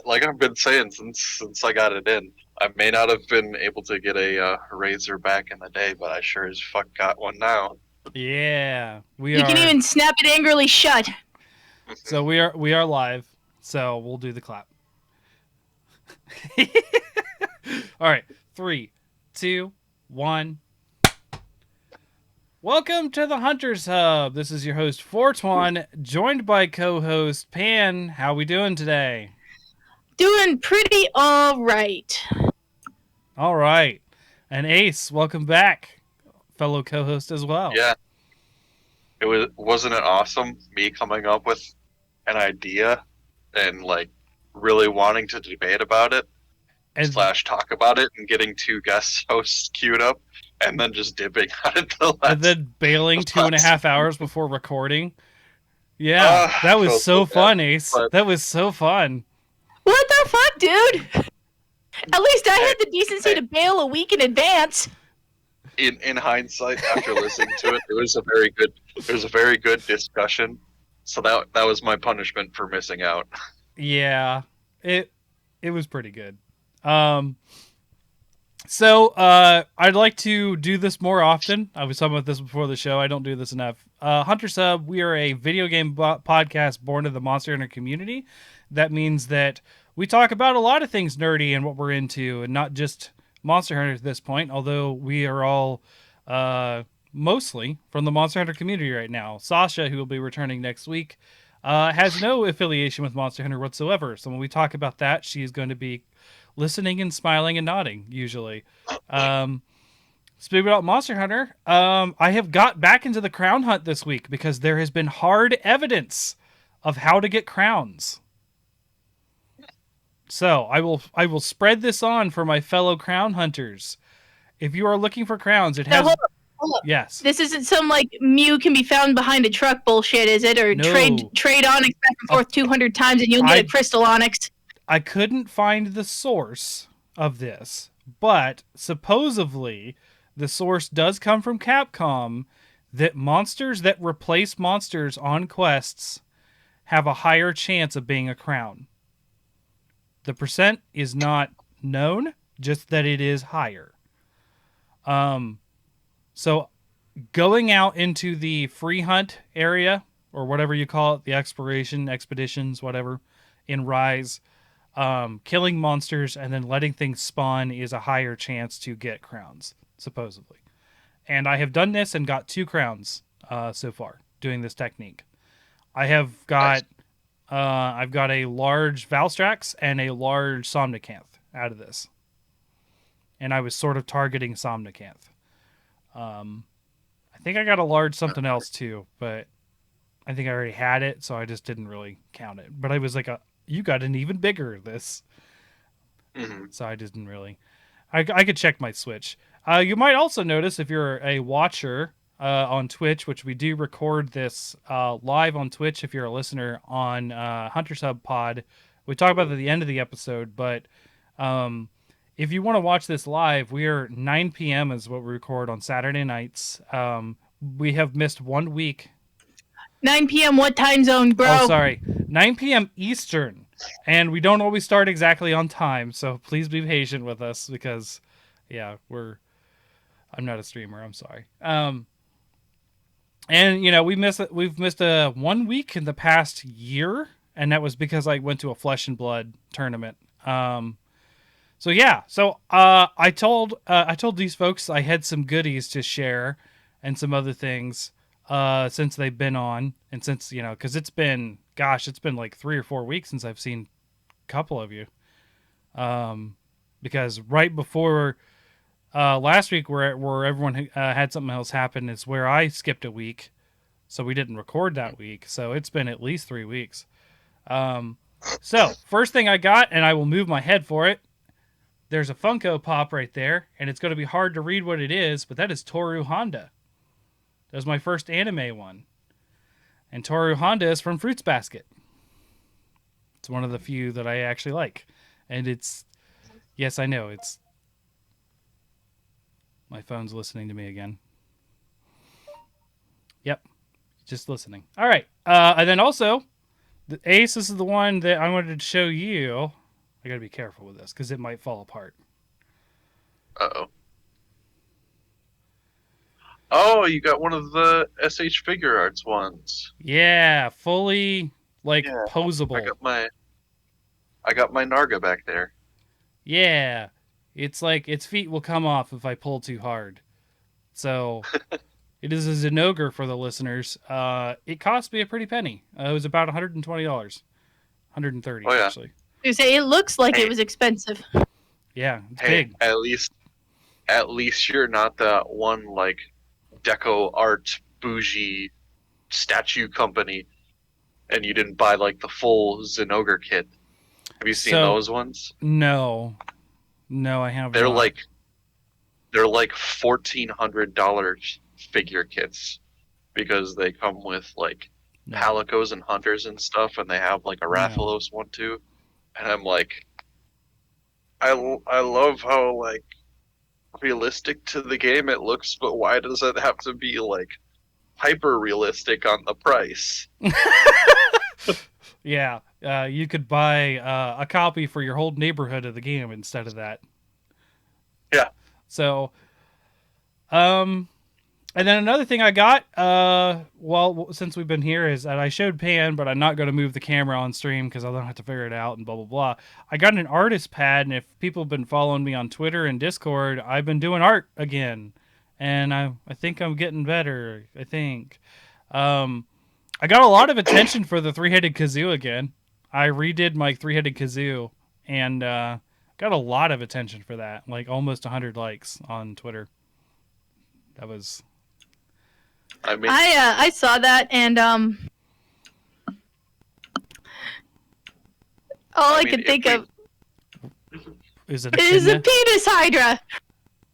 like I've been saying since I got it in, I may not have been able to get a razor back in the day, but I sure as fuck got one now. Yeah, we You can are. even snap it angrily shut. So we are live. So we'll do the clap. All right, 3, 2, 1. Welcome to the Hunters Hub. This is your host Fortuan, joined by co-host Pan. How we doing today? Doing pretty all right. All right, and Ace, welcome back, fellow co-host as well. Yeah, wasn't it awesome me coming up with an idea and like really wanting to debate about it And slash talk about it and getting two guest hosts queued up and then just dipping out of the and last. then bailing the 2.5 hours before recording. Yeah, that was Felt so bad, fun, Ace. but That was so fun. What the fuck, dude? At least I had the decency hey. to bail a week in advance. in hindsight, after listening to it, it was a very good discussion. So that was my punishment for missing out. Yeah, it was pretty good. So I'd like to do this more often. I was talking about this before the show. I don't do this enough. Hunter Sub, we are a video game podcast born of the Monster Hunter community. That means that we talk about a lot of things nerdy and what we're into, and not just Monster Hunter at this point. Although we are all mostly from the Monster Hunter community right now. Sasha, who will be returning next week, has no affiliation with Monster Hunter whatsoever. So when we talk about that, she is going to be listening and smiling and nodding usually. Speaking about Monster Hunter, I have got back into the crown hunt this week because there has been hard evidence of how to get crowns. So I will spread this on for my fellow crown hunters. If you are looking for crowns, it Now, has hold up. yes. This isn't some like Mew can be found behind a truck bullshit, is it? Or No. trade onyx back and forth 200 times and you'll get a crystal onyx. I couldn't find the source of this, but supposedly the source does come from Capcom, that monsters that replace monsters on quests have a higher chance of being a crown. The percent is not known, just that it is higher. So going out into the free hunt area, or whatever you call it, the exploration, expeditions, whatever, in Rise, killing monsters and then letting things spawn is a higher chance to get crowns, supposedly. And I have done this and got 2 crowns so far doing this technique. I have got I've got a large Valstrax and a large Somnicanth out of this, and I was sort of targeting Somnicanth. I think I got a large something else too, but I think I already had it, so I just didn't really count it. But I was like, you got an even bigger this. Mm-hmm. So I didn't really. I could check my Switch. You might also notice if you're a watcher on Twitch, which we do record this live on Twitch. If you're a listener on Hunter Sub Pod, we talk about it at the end of the episode. But if you want to watch this live, we are 9 p.m. is what we record on Saturday nights. We have missed 1 week. 9 p.m. What time zone, bro? Oh, sorry. 9 p.m. Eastern. And we don't always start exactly on time, so please be patient with us because, yeah, I'm not a streamer. I'm sorry. And you know we've missed a 1 week in the past year, and that was because I went to a Flesh and Blood tournament. So yeah, I told these folks I had some goodies to share and some other things since they've been on, and since because it's been like 3 or 4 weeks since I've seen a couple of you. Because right before last week, where everyone had something else happen, is where I skipped a week, so we didn't record that week. So it's been at least 3 weeks. So first thing I got, and I will move my head for it. There's a Funko Pop right there, and it's going to be hard to read what it is, but that is Toru Honda. That was my first anime one. And Toru Honda is from Fruits Basket. It's one of the few that I actually like. And yes, I know, my phone's listening to me again. Yep, just listening. All right. And then also, The Ace, this is the one that I wanted to show you. I gotta be careful with this because it might fall apart. Uh-oh. Oh, you got one of the SH Figure Arts ones. Yeah, fully like Yeah, posable. I got my Narga back there. Yeah, it's like its feet will come off if I pull too hard. So it is a Zenogre for the listeners. It cost me a pretty penny. It was about $120, $130 Oh, yeah. actually. You say it looks like Hey. it was expensive. Yeah, it's Hey, big. at least you're not that one like deco art bougie statue company, and you didn't buy like the full Zenogre kit. Have you seen So- those ones? No, I have They're not. like $1,400 figure kits because they come with like No. Palicos and Hunters and stuff, and they have like a Rathalos one too. And I'm like, I love how like realistic to the game it looks, but why does it have to be like hyper realistic on the price? Yeah, you could buy a copy for your whole neighborhood of the game instead of that. Yeah. So, and then another thing I got, well, since we've been here, is that I showed Pan, but I'm not going to move the camera on stream because I don't have to figure it out and blah, blah, blah. I got an artist pad, and if people have been following me on Twitter and Discord, I've been doing art again. And I think I'm getting better, I think. I got a lot of attention for the three-headed kazoo again. I redid my three-headed kazoo, and got a lot of attention for that, like almost 100 likes on Twitter. That was... I mean, I saw that, and all I mean, could if think we- of Is it is a echidna? penis hydra.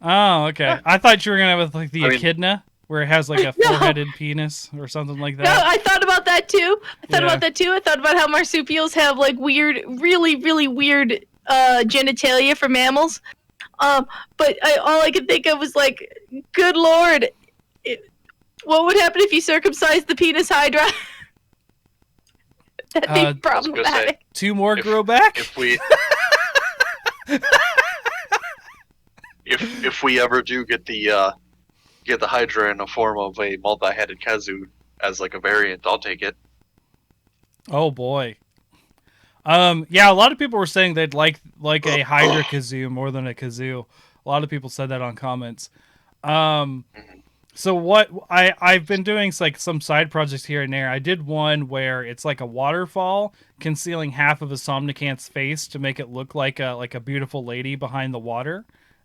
Oh, okay. I thought you were gonna with like the I mean- echidna, where it has like a No. four-headed penis or something like No, that. I thought about that too. I thought Yeah. about that too. I thought about how marsupials have like weird, really, really weird genitalia for mammals. But all I could think of was like, good lord, what would happen if you circumcised the penis hydra? That'd I be was gonna say, problematic. Two more If- grow back. if we if we ever do get the Hydra in the form of a multi-headed Kazoo as like a variant, I'll take it. Oh boy. Yeah, a lot of people were saying they'd like a Hydra kazoo more than a kazoo. A lot of people said that on comments. So what I've been doing like some side projects here and there. I did one where it's like a waterfall concealing half of a Somnicant's face to make it look like a beautiful lady behind the water,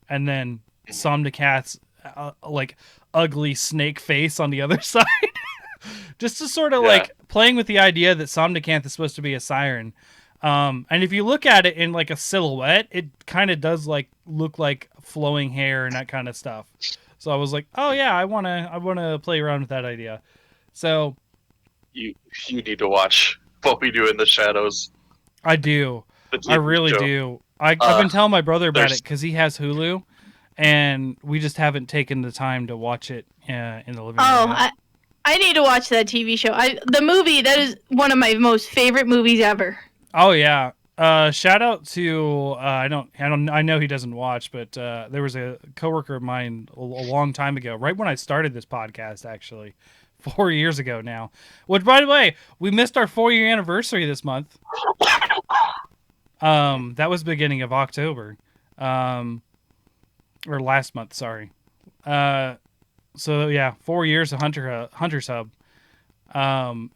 and then Somnicat's like ugly snake face on the other side. Just to sort of Yeah. like playing with the idea that Somnicanth is supposed to be a siren. And if you look at it in like a silhouette, it kind of does like look like flowing hair and that kind of stuff. So I was like, oh yeah, I wanna play around with that idea. So You need to watch What We Do in the Shadows. I do. the I TV really show. do. I've been telling my brother about there's- it because he has Hulu, and we just haven't taken the time to watch it in the living room. Oh, yet. I need to watch that TV show. The movie, that is one of my most favorite movies ever. Oh yeah. Shout out to I know he doesn't watch, but there was a coworker of mine a long time ago, right when I started this podcast, actually, 4 years ago now. Which, by the way, we missed our 4-year anniversary this month. That was beginning of October, or last month. Sorry. So yeah, 4 years of Hunter's Hub.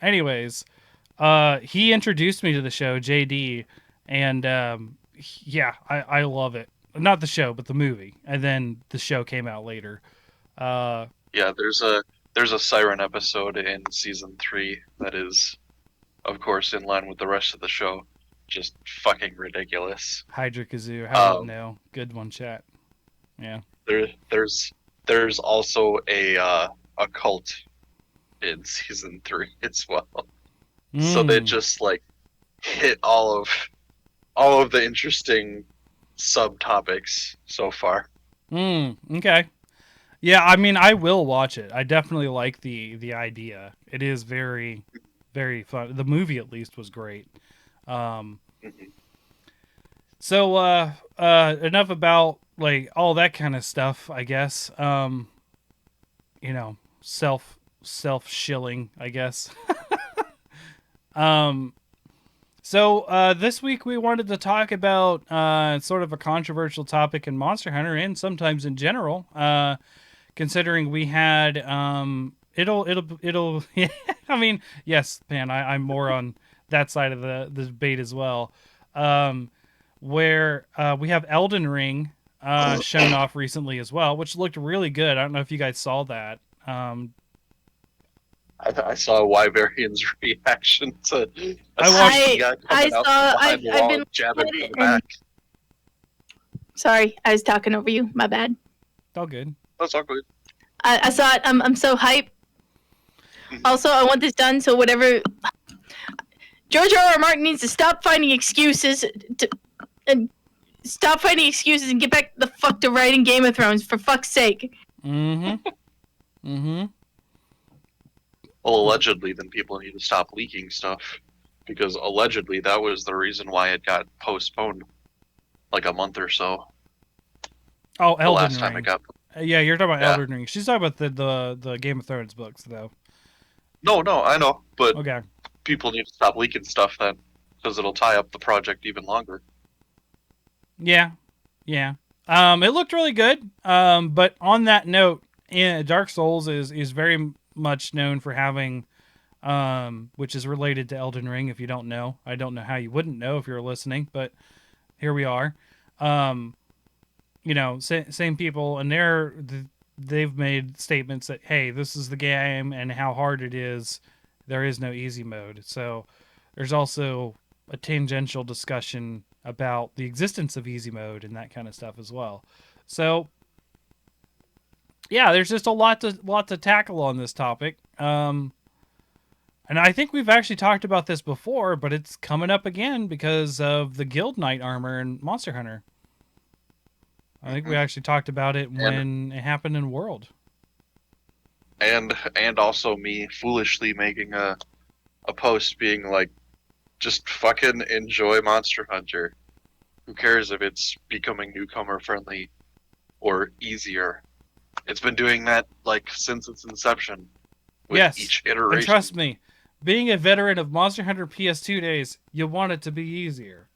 Anyways, he introduced me to the show, JD, and yeah, I love it. Not the show, but the movie. And then the show came out later. Yeah, there's a Siren episode in season 3 that is, of course, in line with the rest of the show. Just fucking ridiculous. Hydra Kazoo, how about Um, no? Good one, chat. Yeah. There's also a cult in season 3 as well. So they Mm. just like hit all of the interesting subtopics so far. Okay. Yeah, I mean, I will watch it. I definitely like the idea. It is very very fun. The movie, at least, was great. Um, Mhm. so enough about like all that kind of stuff, I guess. You know, self shilling, I guess. um, so this week we wanted to talk about sort of a controversial topic in Monster Hunter and sometimes in general. Considering we had it'll yeah, I mean, yes, man, I'm more on that side of the debate as well. Where we have Elden Ring shown off recently as well, which looked really good. I don't know if you guys saw that. I saw Wyverian's reaction to a I watched- CG guy coming out from behind the I've wall been and jabbing looking at from it the and- back. Sorry, I was talking over you. My bad. It's all good. That's all good. I saw it. I'm so hyped. Also, I want this done. So whatever. George R. R. Martin needs to stop finding excuses and get back the fuck to writing Game of Thrones, for fuck's sake. Mm-hmm. Mm-hmm. Well, allegedly, then people need to stop leaking stuff because allegedly that was the reason why it got postponed, like a month or so. Oh, The Elden last Ring. time it got. Yeah, you're talking about Yeah. Elden Ring. She's talking about the Game of Thrones books, though. No, I know, but Okay. people need to stop leaking stuff then, because it'll tie up the project even longer. Yeah. Yeah. It looked really good. But on that note, Dark Souls is very much known for having, which is related to Elden Ring. If you don't know, I don't know how you wouldn't know if you're listening, but here we are. You know, same people, and they've made statements that, hey, this is the game and how hard it is. There is no easy mode. So there's also a tangential discussion about the existence of easy mode and that kind of stuff as well. So yeah, there's just a lot to tackle on this topic. And I think we've actually talked about this before, but it's coming up again because of the Guild Knight armor in Monster Hunter. I think we actually talked about it when it happened in World. And also me foolishly making a post being like, just fucking enjoy Monster Hunter. Who cares if it's becoming newcomer friendly or easier? It's been doing that like since its inception. With Yes, each And iteration. trust me, being a veteran of Monster Hunter PS2 days, you want it to be easier.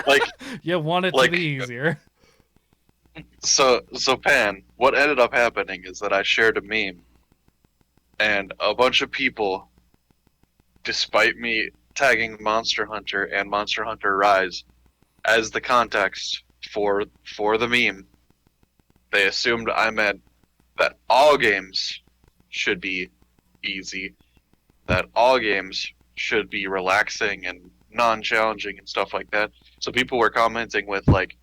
Like You want it to like- be easier. so Pan, what ended up happening is that I shared a meme and a bunch of people, despite me tagging Monster Hunter and Monster Hunter Rise as the context for the meme, they assumed I meant that all games should be easy, that all games should be relaxing and non-challenging and stuff like that. So people were commenting with like,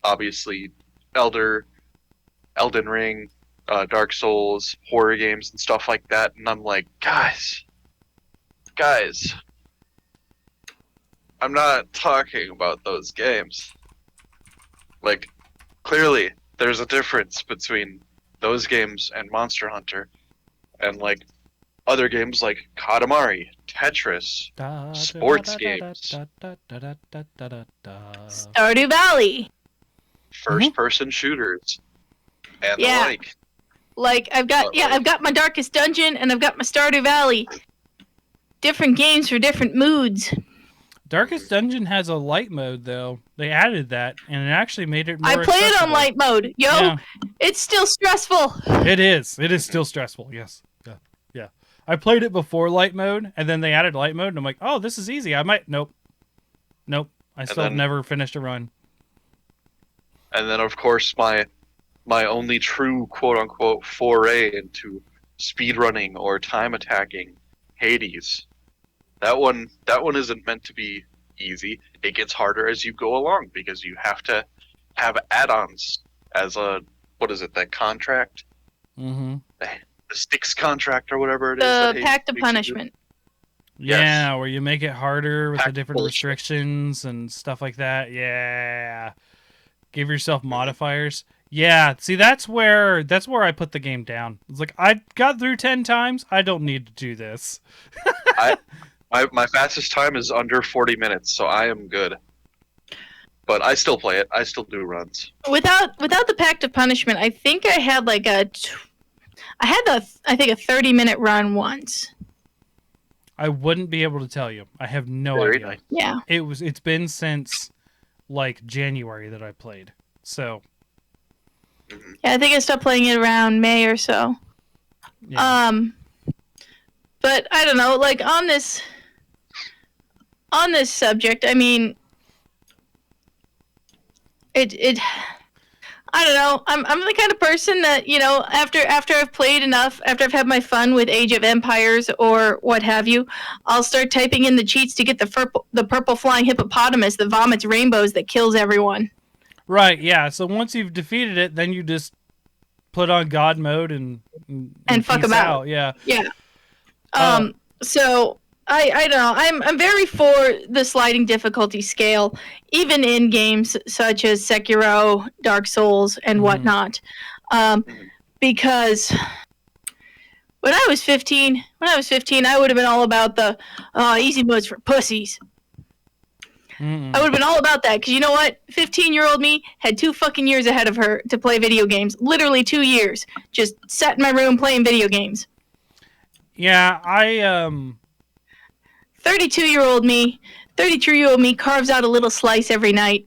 obviously, Elden Ring, Dark Souls, horror games and stuff like that, and I'm like, guys, I'm not talking about those games. Like, clearly, there's a difference between those games and Monster Hunter, and like other games like Katamari, Tetris, sports games, Stardew Valley. first-person shooters, and Yeah. the like. Like I've got my Darkest Dungeon and I've got my Stardew Valley. Different games for different moods. Darkest Dungeon has a light mode though. They added that, and it actually made it more. I play it on accessible. light mode. Yo, Yeah, it's still stressful. it is. It is still stressful. Yes. Yeah. I played it before light mode, and then they added light mode, and I'm like, oh, this is easy. I might. Nope. I still have then- never finished a run. And then, of course, my only true quote-unquote foray into speedrunning or time attacking, Hades. That one isn't meant to be easy. It gets harder as you go along because you have to have add-ons as a, what is it, that contract? Mm-hmm. The Styx contract or whatever it is. The that Hades Pact of makes you do. Punishment. Yeah, Yes. where you make it harder with the Pack different bullshit. restrictions and stuff like that. Yeah. Give yourself modifiers. Yeah, see, that's where I put the game down. It's like I got through 10 times. I don't need to do this. My fastest time is under 40 minutes, so I am good. But I still play it. I still do runs. Without the Pact of Punishment, I think I had like I think a 30-minute run once. I wouldn't be able to tell you. I have no Very idea. nice. Yeah. It's been since like January that I played. So, Yeah, I think I stopped playing it around May or so. yeah. But I don't know, like on this subject, I mean, it I don't know. I'm the kind of person that, you know, after I've played enough, after I've had my fun with Age of Empires or what have you, I'll start typing in the cheats to get the purple flying hippopotamus that vomits rainbows that kills everyone. Right, yeah. So once you've defeated it, then you just put on God mode and fuck peace 'em out. Yeah. Yeah. So I don't know. I'm very for the sliding difficulty scale, even in games such as Sekiro, Dark Souls, and whatnot, because when I was 15, I would have been all about the easy modes for pussies. Mm-mm. I would have been all about that because you know what? 15-year-old me had 2 fucking years ahead of her to play video games. Literally 2 years, just sat in my room playing video games. Yeah, 32-year-old me carves out a little slice every night.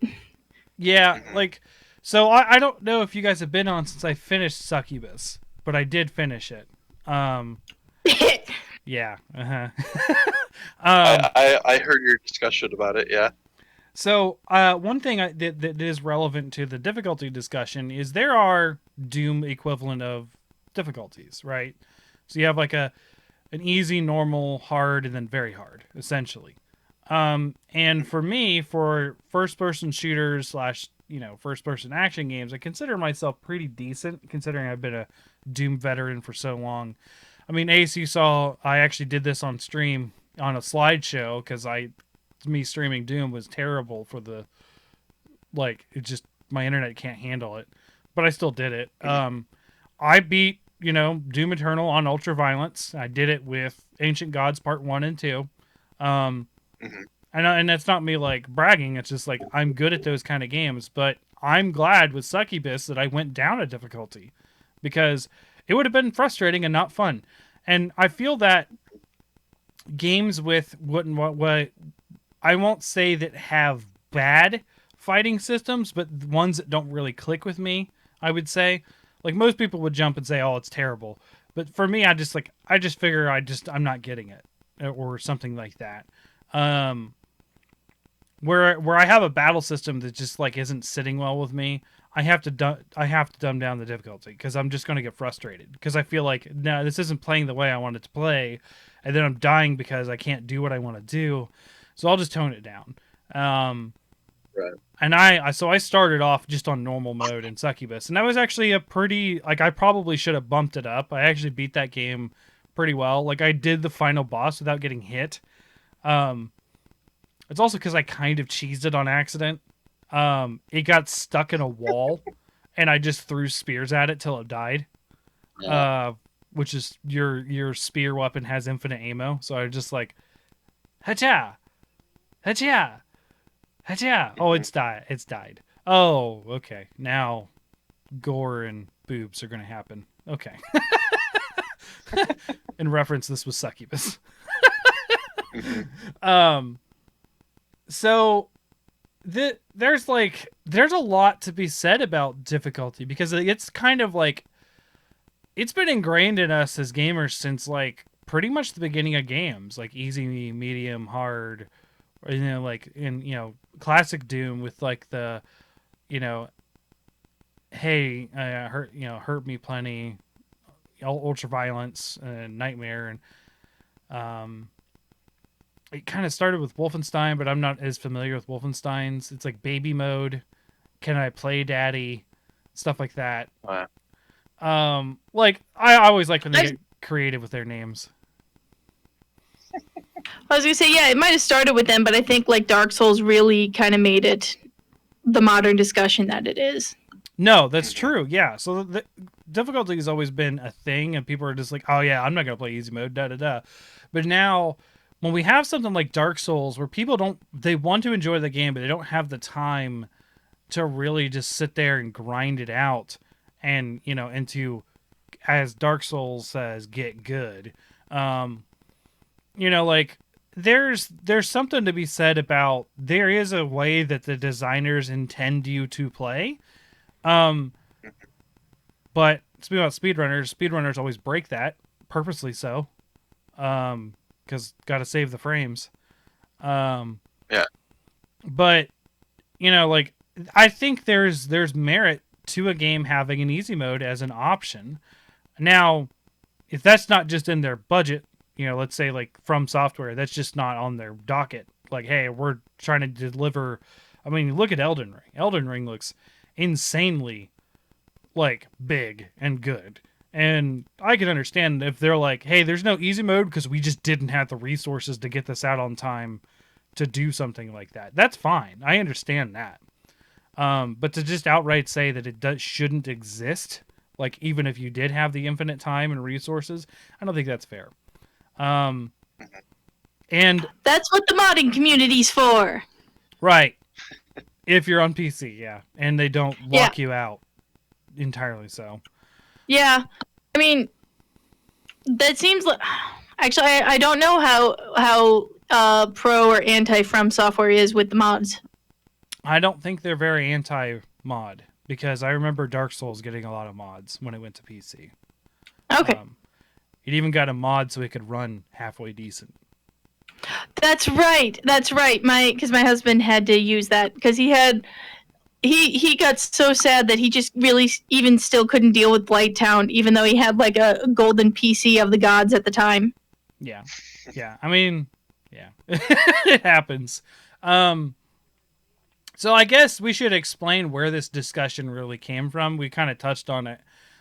Yeah, like, so I don't know if you guys have been on since I finished Succubus, but I did finish it. Yeah. Uh-huh. I heard your discussion about it, yeah. So, one thing that is relevant to the difficulty discussion is there are Doom equivalent of difficulties, right? So you have like an easy, normal, hard, and then very hard, essentially. And for me, for first-person shooters / first-person action games, I consider myself pretty decent, considering I've been a Doom veteran for so long. I mean, Ace, you saw I actually did this on stream on a slideshow because me streaming Doom was terrible for the my internet can't handle it, but I still did it. I beat Doom Eternal on Ultra Violence. I did it with Ancient Gods Part 1 and 2. And that's not me like bragging. It's just like I'm good at those kind of games, but I'm glad with Succubus that I went down a difficulty because it would have been frustrating and not fun. And I feel that games with what I won't say that have bad fighting systems, but ones that don't really click with me, I would say. Like most people would jump and say, "Oh, it's terrible," but for me, I just figure I'm not getting it, or something like that. Where I have a battle system that just like isn't sitting well with me, I have to dumb down the difficulty because I'm just going to get frustrated because I feel like no, this isn't playing the way I want it to play, and then I'm dying because I can't do what I want to do, so I'll just tone it down. Right. And I started off just on normal mode in Succubus, and that was actually a pretty I probably should have bumped it up. I actually beat that game pretty well. Like I did the final boss without getting hit. It's also because I kind of cheesed it on accident. It got stuck in a wall, and I just threw spears at it till it died. Yeah. Which is your spear weapon has infinite ammo, so I just like, hacha, hacha, hacha. Oh, it's died. Oh, okay. Now, gore and boobs are gonna happen. Okay. In reference, this was Succubus. So there's a lot to be said about difficulty because it's kind of like it's been ingrained in us as gamers since like pretty much the beginning of games, like easy, medium, hard, or, like in classic Doom with like the hey, hurt me plenty, ultra violence and nightmare, and it kind of started with Wolfenstein, but I'm not as familiar with Wolfenstein's. It's like baby mode, can I play daddy, stuff like that. Like I always like when they get creative with their names. I was gonna say, yeah, it might have started with them, but I think like Dark Souls really kind of made it the modern discussion that it is. No, that's true. Yeah. So the difficulty has always been a thing, and people are just like, "Oh yeah, I'm not gonna play easy mode." Da da da. But now, when we have something like Dark Souls, where they want to enjoy the game, but they don't have the time to really just sit there and grind it out, and into, as Dark Souls says, get good. Like there's something to be said about there is a way that the designers intend you to play. But speaking about speedrunners always break that, purposely so. Because gotta save the frames. Yeah. But like I think there's merit to a game having an easy mode as an option. Now, if that's not just in their budget, let's say like From Software, that's just not on their docket. Like, hey, we're trying to deliver. I mean, look at Elden Ring. Elden Ring looks insanely like big and good. And I can understand if they're like, hey, there's no easy mode because we just didn't have the resources to get this out on time to do something like that. That's fine. I understand that. But to just outright say that it shouldn't exist, like even if you did have the infinite time and resources, I don't think that's fair. And that's what the modding community's for. Right. If you're on PC, yeah. And they don't lock you out entirely so. Yeah. I mean, that seems like... Actually, I don't know how pro or anti From Software is with the mods. I don't think they're very anti-mod, because I remember Dark Souls getting a lot of mods when it went to PC. Okay. It even got a mod so it could run halfway decent. That's right. Because my husband had to use that because he got so sad that he just really even still couldn't deal with Blighttown, even though he had like a golden PC of the gods at the time. Yeah. I mean, yeah, it happens. So I guess we should explain where this discussion really came from. We kind of touched on it.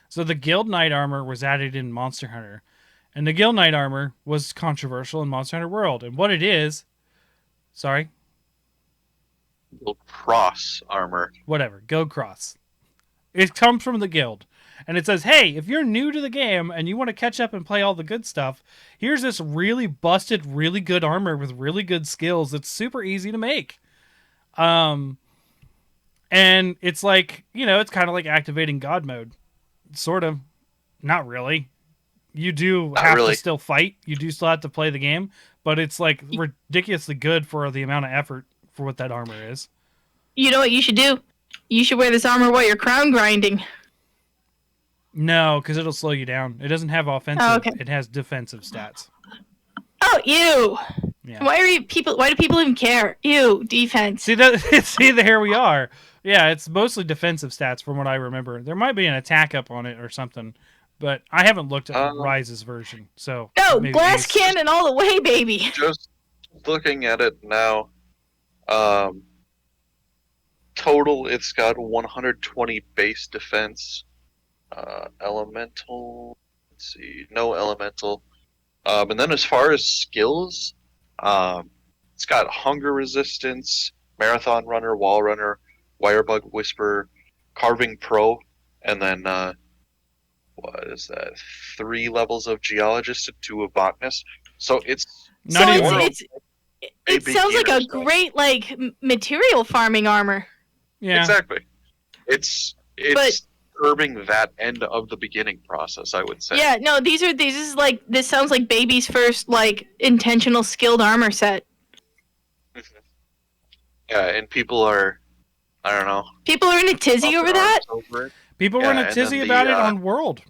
So the Guild Knight armor was added in Monster Hunter. And the Guild Knight armor was controversial in Monster Hunter World. And what it is... Sorry? Guild Cross armor. Whatever. Guild Cross. It comes from the Guild. And it says, hey, if you're new to the game and you want to catch up and play all the good stuff, here's this really busted, really good armor with really good skills that's super easy to make. And it's like, it's kind of like activating God mode. Sort of. Not really. You do have to still fight. You do still have to play the game. But it's like ridiculously good for the amount of effort for what that armor is. You know what you should do? You should wear this armor while you're crown grinding. No, because it'll slow you down. It doesn't have offensive. Oh, okay. It has defensive stats. Oh, ew. Yeah. Why do people even care? Ew, defense. See here we are. Yeah, it's mostly defensive stats from what I remember. There might be an attack up on it or something, but I haven't looked at Rise's version. So no, glass cannon all the way, baby. Just looking at it now, total it's got 120 base defense. Elemental, let's see, no elemental. And then as far as skills, it's got hunger resistance, marathon runner, wall runner, wirebug whisper, carving pro, and then what is that? 3 levels of geologist and 2 of botanist. So it sounds like a great material farming armor. Yeah, exactly. It's curbing that end of the beginning process, I would say. Yeah, no, this sounds like baby's first intentional skilled armor set. Yeah, and people are, I don't know. People are in a tizzy over that? People were in a tizzy about it on World.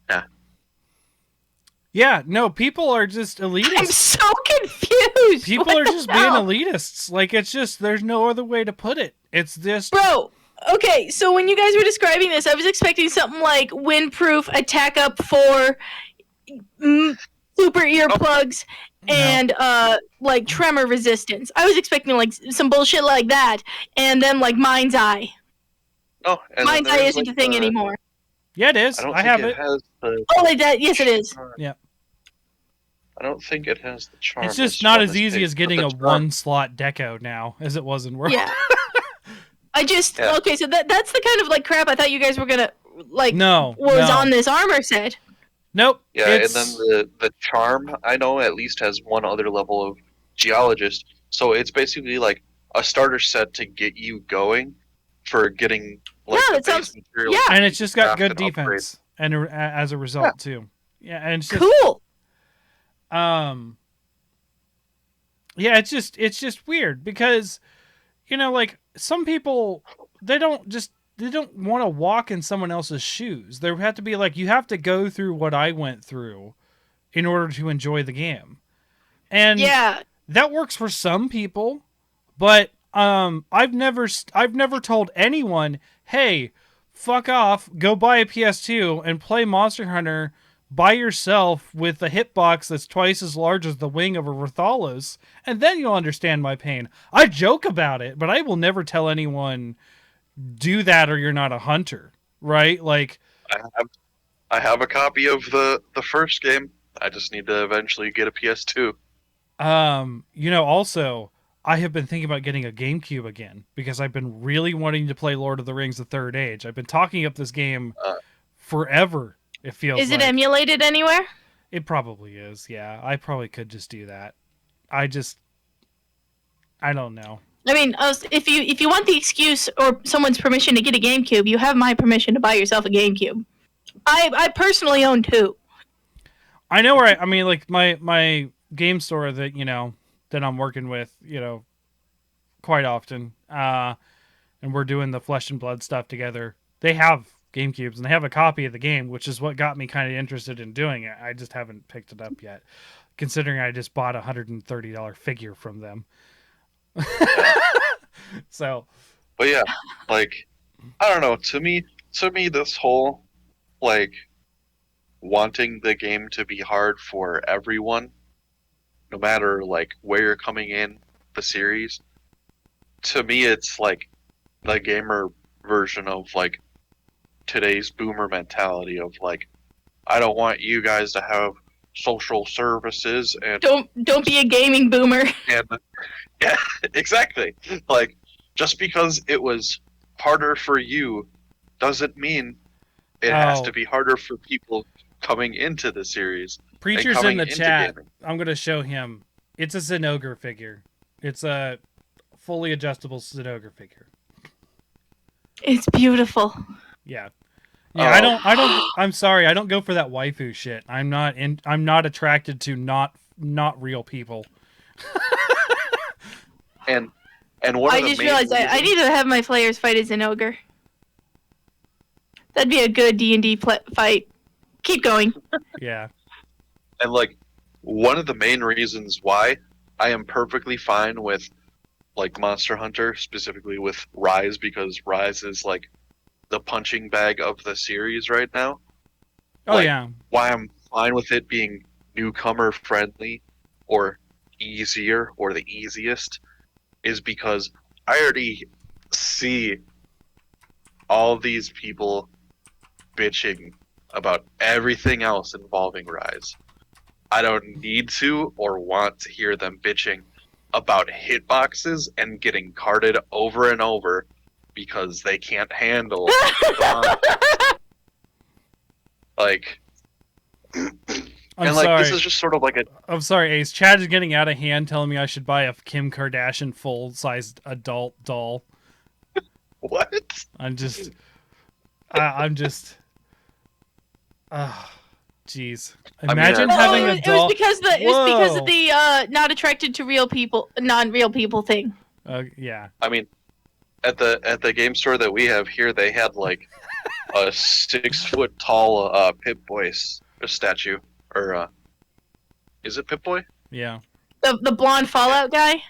Yeah. Yeah, no, people are just elitists. I'm so confused. People are just being elitists. Like, it's just, there's no other way to put it. It's just... Bro, okay, so when you guys were describing this, I was expecting something like windproof, attack up 4, super earplugs, and tremor resistance. I was expecting some bullshit like that, and then Mind's Eye. Oh, and Mind's Eye isn't a thing anymore. Yeah, it is. I have it. Yes, it is. Yeah. I don't think it has the charm. It's just not as easy as getting a 1-slot deco now as it was in World. Yeah. I just Yeah. okay. So that's the kind of like crap I thought you guys were gonna like. No, Was no. on this armor set. Nope. Yeah, it's, and then the charm I know at least has one other level of geologist. So it's basically like a starter set to get you going for getting like Yeah, the that sounds- base materials. yeah. and it's just got craft good and upgrade. defense, and as a result too. Yeah, and it's just Cool. yeah, it's just weird because like some people they don't want to walk in someone else's shoes. There have to be like you have to go through what I went through in order to enjoy the game. And Yeah. that works for some people, but I've never told anyone, "Hey, fuck off, go buy a PS2 and play Monster Hunter by yourself with a hitbox that's twice as large as the wing of a Rathalos, and then you'll understand my pain." I joke about it, but I will never tell anyone do that or you're not a hunter, right? Like, I have a copy of the first game. I just need to eventually get a PS2. also I have been thinking about getting a GameCube again because I've been really wanting to play Lord of the Rings: The Third Age. I've been talking up this game forever. It feels Is it like. emulated anywhere? It probably is. Yeah, I probably could just do that. I don't know. I mean, if you want the excuse or someone's permission to get a GameCube, you have my permission to buy yourself a GameCube. I personally own 2. I know where I mean, like my game store that that I'm working with, quite often, and we're doing the Flesh and Blood stuff together. They have GameCubes and they have a copy of the game, which is what got me kind of interested in doing it. I just haven't picked it up yet, considering I just bought a $130 figure from them. So, But yeah, like I don't know. To me, this whole like wanting the game to be hard for everyone, no matter like where you're coming in the series. To me, it's like the gamer version of like today's boomer mentality of like, I don't want you guys to have social services and Don't be a gaming boomer. yeah, exactly. Like, just because it was harder for you doesn't mean it has Oh. to be harder for people coming into the series. and Preacher's coming in the into chat. gaming. I'm gonna show him. It's a Zinogre figure. It's a fully adjustable Zinogre figure. It's beautiful. Yeah. Yeah, Oh. I'm sorry, I don't go for that waifu shit. I'm not attracted to not real people. And one I of the just main realized I reasons- need to have my players fight as an ogre. That'd be a good D&D fight. Keep going. Yeah. And like one of the main reasons why I am perfectly fine with like Monster Hunter, specifically with Rise, because Rise is like the punching bag of the series right now. Oh Like, yeah. Why I'm fine with it being newcomer friendly or easier or the easiest is because I already see all these people bitching about everything else involving Rise. I don't need to or want to hear them bitching about hitboxes and getting carded over and over because they can't handle like I'm and like sorry. this is just sort of like a I'm sorry, Ace. Chad is getting out of hand telling me I should buy a Kim Kardashian full-sized adult doll. what? I'm just jeez. mean, Imagine I- having Oh, a it was doll. because Whoa. of the not attracted to real people, non-real people thing. Yeah. I mean, at the game store that we have here, they had like a 6 foot tall Pip-Boy statue, or is it Pip-Boy? Yeah. The blonde Fallout guy.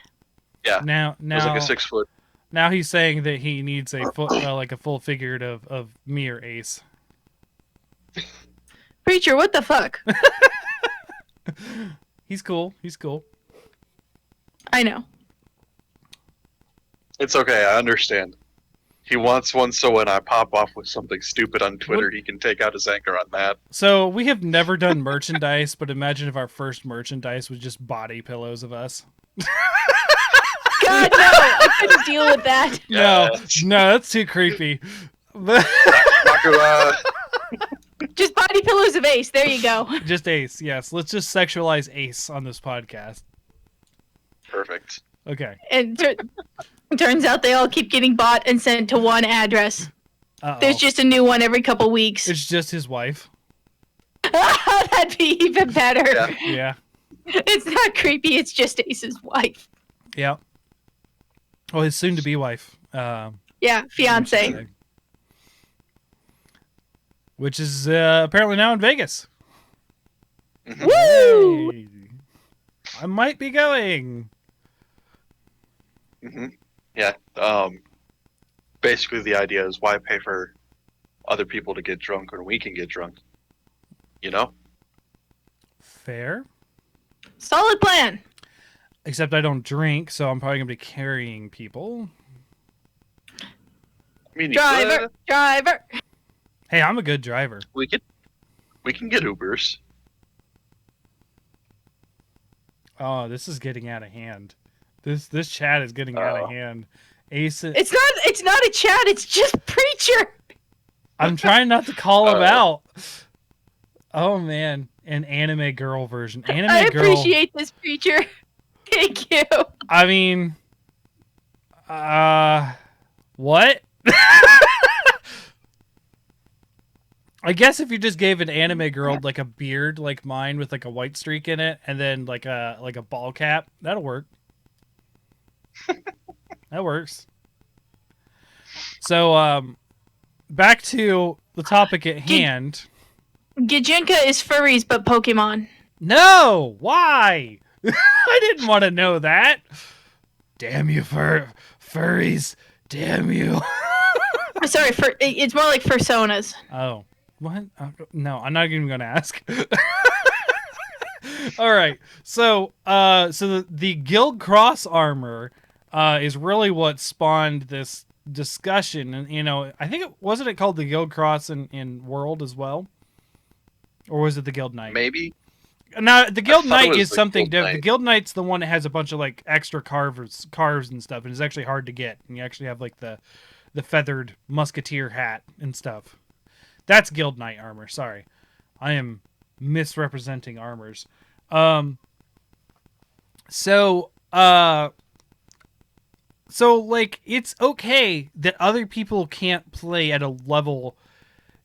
Now It was like a 6 foot. now he's saying that he needs a full like a full figured of me or Ace. Preacher, what the fuck? He's cool. He's cool. I know. It's okay, I understand. He wants one, so when I pop off with something stupid on Twitter, he can take out his anger on that. So we have never done merchandise, but imagine if our first merchandise was just body pillows of us. God no! I try to deal with that. No, Yes. no, that's too creepy. Sakura. Just body pillows of Ace. There you go. Just Ace, yes. Let's just sexualize Ace on this podcast. Perfect. Okay. And turns out they all keep getting bought and sent to one address. Uh-oh. There's just a new one every couple weeks. It's just his wife. That'd be even better. Yeah. Yeah. It's not creepy. It's just Ace's wife. Yeah. Oh, his soon-to-be wife. Yeah, fiance. Which is apparently now in Vegas. Mhm. Woo! Hey. I might be going. Mhm. Yeah. Basically, the idea is why pay for other people to get drunk when we can get drunk? You know? Fair. Solid plan. Except I don't drink, so I'm probably going to be carrying people. I mean, Driver. Hey, I'm a good driver. we can get Ubers. Oh, this is getting out of hand. This chat is getting out of Oh. hand. Ace, It's not a chat. It's just preacher. I'm trying not to call him Oh. out. Oh man, an anime girl version. Anime I girl. appreciate this preacher. Thank you. I mean, what? I guess if you just gave an anime girl like a beard like mine with like a white streak in it and then like a ball cap, that'll work. That works. So back to the topic at hand. Gijinka is furries but Pokemon. No, why? I didn't want to know that. Damn you furries. Damn you. I'm sorry, it's more like fursonas. Oh, what? No, I'm not even going to ask. All right. So, the Guild Cross armor is really what spawned this discussion, and I think it called the Guild Cross in World as well, or was it the Guild Knight? Maybe. Now, the Guild thought it Knight was is the something Guild different. The Knight. Guild Knight's the one that has a bunch of like extra carves and stuff, and it's actually hard to get. And you actually have like the feathered musketeer hat and stuff. That's Guild Knight armor. Sorry, I am misrepresenting armors. So like it's okay that other people can't play at a level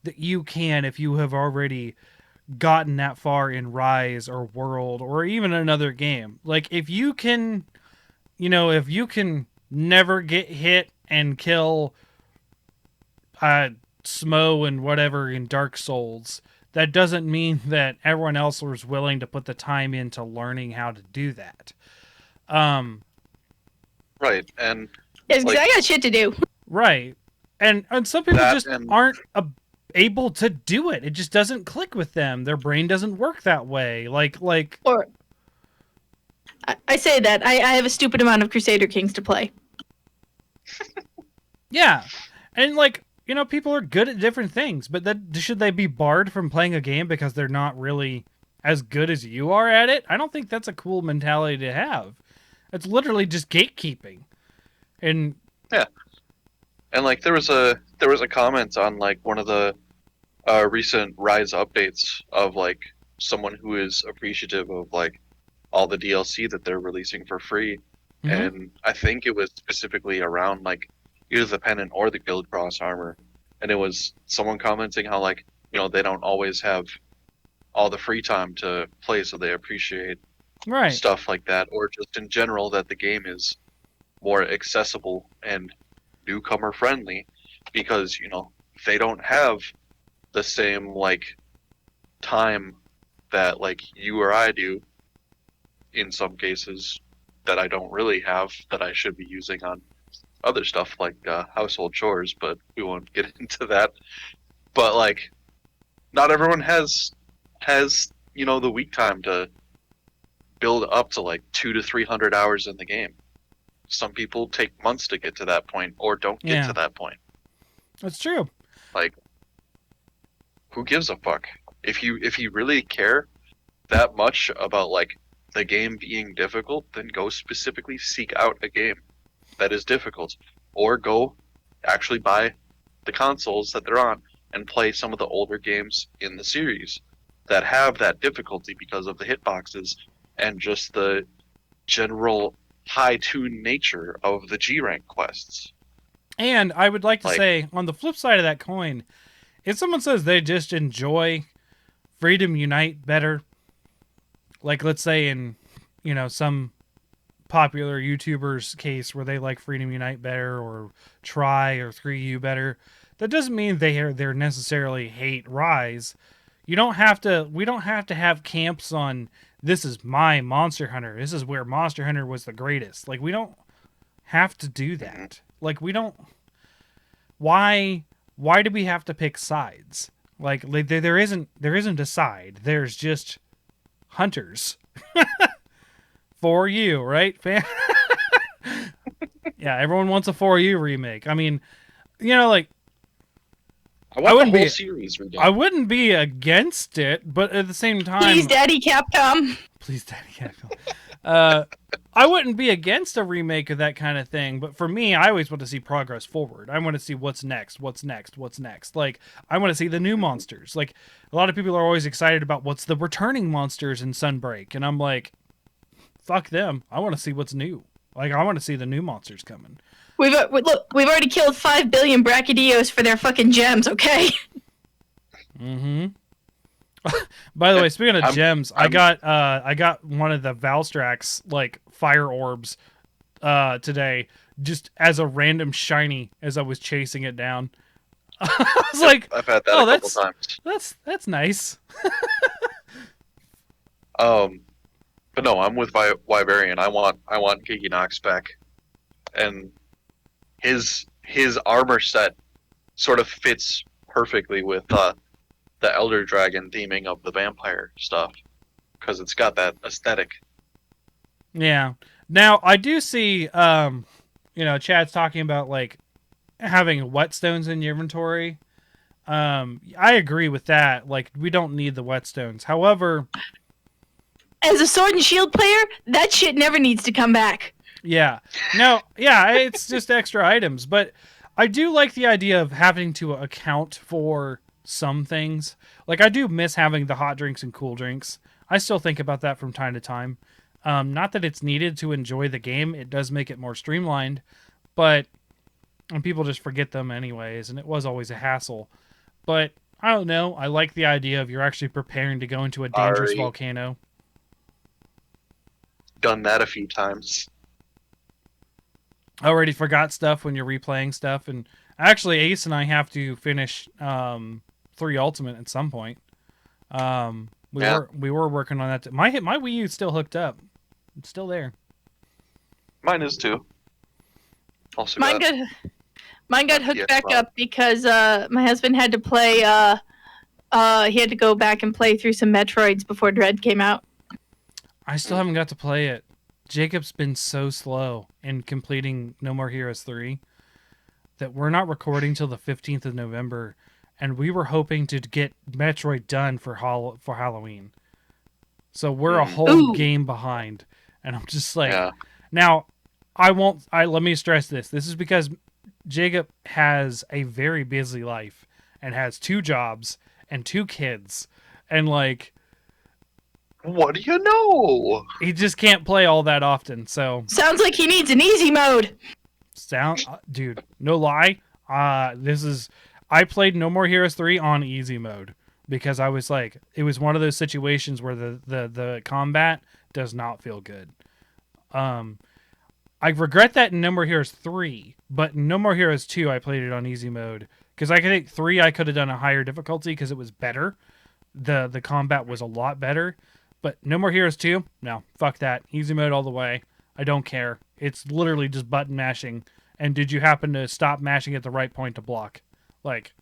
that you can if you have already gotten that far in Rise or World or even another game. Like if you can never get hit and kill Smo and whatever in Dark Souls, that doesn't mean that everyone else was willing to put the time into learning how to do that. Right. And Because Like- I got shit to do. Right. And some people That just and- aren't able to do it. It just doesn't click with them. Their brain doesn't work that way. Like Or I say that I have a stupid amount of Crusader Kings to play. yeah. And like, people are good at different things, but should they be barred from playing a game because they're not really as good as you are at it? I don't think that's a cool mentality to have. It's literally just gatekeeping. And like there was a comment on like one of the recent Rise updates of like someone who is appreciative of like all the DLC that they're releasing for free, Mhm. and I think it was specifically around like either the pennant or the Guild Cross armor, and it was someone commenting how like they don't always have all the free time to play, so they appreciate right. stuff like that, or just in general that the game is more accessible and newcomer friendly because they don't have the same like time that like you or I do in some cases that I don't really have that I should be using on other stuff like household chores, but we won't get into that. But like not everyone has the week time to build up to like 200 to 300 hours in the game. Some people take months to get to that point or don't get Yeah. to that point. That's true. Who gives a fuck? If you really care that much about like the game being difficult, then go specifically seek out a game. that is difficult, or go actually buy the consoles that they're on and play some of the older games in the series that have that difficulty because of the hitboxes and just the general high tune nature of the G rank quests. And I would like to Like- say, on the flip side of that coin, if someone says they just enjoy Freedom Unite better, like let's say in, some popular YouTuber's case where they like Freedom Unite better or Try or 3U better, that doesn't mean they're necessarily hate Rise. We don't have to have camps on this is my Monster Hunter. This is where Monster Hunter was the greatest. Like we don't have to do that. Like we don't. Why do we have to pick sides? Like there isn't a side. There's just hunters. For you, right, fan? Yeah, everyone wants a 4U remake. I mean, like I want wouldn't the whole be- series redone. I wouldn't be against it, but at the same time, Please, Daddy Capcom. please, Daddy Capcom. I wouldn't be against a remake of that kind of thing, but for me, I always want to see progress forward. I want to see what's next. Like, I want to see the new monsters. Like, a lot of people are always excited about what's the returning monsters in Sunbreak, and I'm like, fuck them. I want to see what's new. Like, I want to see the new monsters coming. We've already killed 5 billion Brachydios for their fucking gems. Okay. Mm-hmm. By the way, speaking of gems, I got one of the Valstrax like fire orbs today, just as a random shiny as I was chasing it down. I was like, I've had that oh, a couple times. that's nice. But no, I'm with Wyverian. I want Giginox back, and his armor set sort of fits perfectly with the Elder Dragon theming of the vampire stuff, because it's got that aesthetic. Yeah. Now I do see, Chad's talking about like having whetstones in your inventory. I agree with that. Like, we don't need the whetstones. However, As a Sword and Shield player, that shit never needs to come back. yeah, no, yeah, it's just extra items. But I do like the idea of having to account for some things. Like, I do miss having the hot drinks and cool drinks. I still think about that from time to time. Not that it's needed to enjoy the game. It does make it more streamlined, but and people just forget them anyways, and it was always a hassle. But I don't know. I like the idea of you're actually preparing to go into a dangerous Sorry. volcano. Done that a few times. I already forgot stuff when you're replaying stuff, and actually Ace and I have to finish 3 Ultimate at some point. We were working on that. My Wii U's still hooked up. It's still there. Mine is too. Also Mine got got hooked PS back Pro. up because my husband had to play. He had to go back and play through some Metroids before Dread came out. I still haven't got to play it. Jacob's been so slow in completing No More Heroes 3 that we're not recording till the 15th of November, and we were hoping to get Metroid done for Halloween. So we're a whole Ooh. game behind, and I'm just like, Yeah. now let me stress this. This is because Jacob has a very busy life and has 2 jobs and 2 kids, and like, What do you know? he just can't play all that often. So Sounds like he needs an easy mode. dude, no lie. I played No More Heroes 3 on easy mode because I was like, it was one of those situations where the combat does not feel good. I regret that in No More Heroes 3, but in No More Heroes 2 I played it on easy mode because I think 3 I could have done a higher difficulty because it was better. The combat was a lot better. But No More Heroes 2, no, fuck that. Easy mode all the way. I don't care. It's literally just button mashing. And did you happen to stop mashing at the right point to block? Like,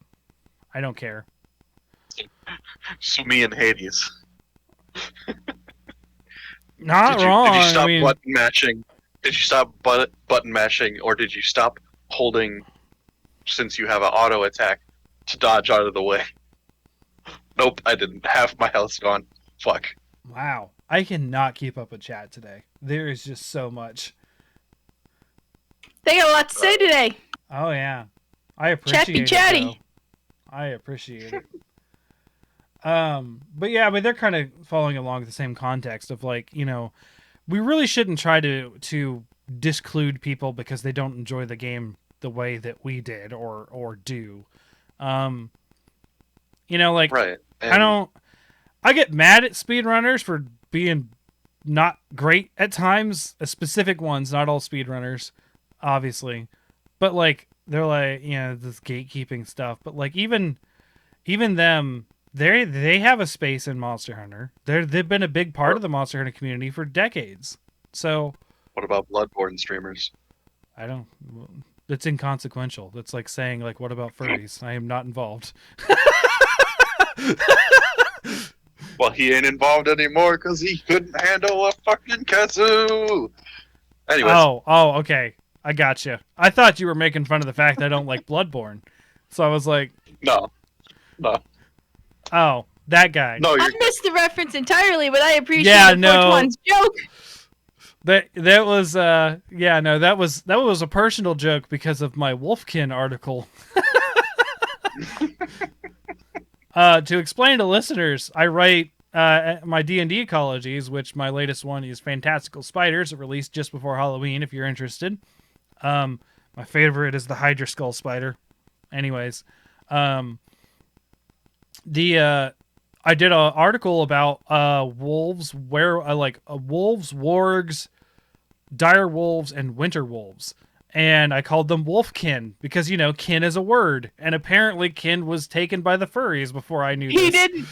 I don't care. So me and Hades. Not Did you wrong. stop I mean, button mashing? Did you stop button mashing, or did you stop holding, since you have an auto attack, to dodge out of the way? Nope, I didn't. Half my health's gone. Fuck. wow. I cannot keep up with chat today. There is just so much. They got a lot to say today. Oh yeah, I appreciate it. Chatty. Though. I appreciate it. But yeah, but they're kind of following along the same context of like, you know, we really shouldn't try to disclude people because they don't enjoy the game the way that we did or do. You know, like Right. I get mad at speedrunners for being not great at times, specific ones, not all speedrunners, obviously. But like they're like, you know, this gatekeeping stuff, but like even them, they have a space in Monster Hunter. They've been a big part of the Monster Hunter community for decades. So What about Bloodborne streamers? I don't. It's inconsequential. That's like saying like, what about furries? I am not involved. Well, he ain't involved anymore because he couldn't handle a fucking kazoo. Anyways, Oh, okay. I got you. I thought you were making fun of the fact that I don't like Bloodborne. So I was like, no, oh, that guy. no, I you're missed the reference entirely, but I appreciate Yeah, the no. one's joke. That was yeah, no, that was a personal joke because of my Wolfkin article. To explain to listeners, I write my D&D ecologies, which my latest one is Fantastical Spiders, released just before Halloween if you're interested. My favorite is the Hydra Skull Spider. Anyways, I did an article about wolves, wolves, wargs, dire wolves, and winter wolves. And I called them wolfkin because, you know, kin is a word. And apparently kin was taken by the furries before I knew He this.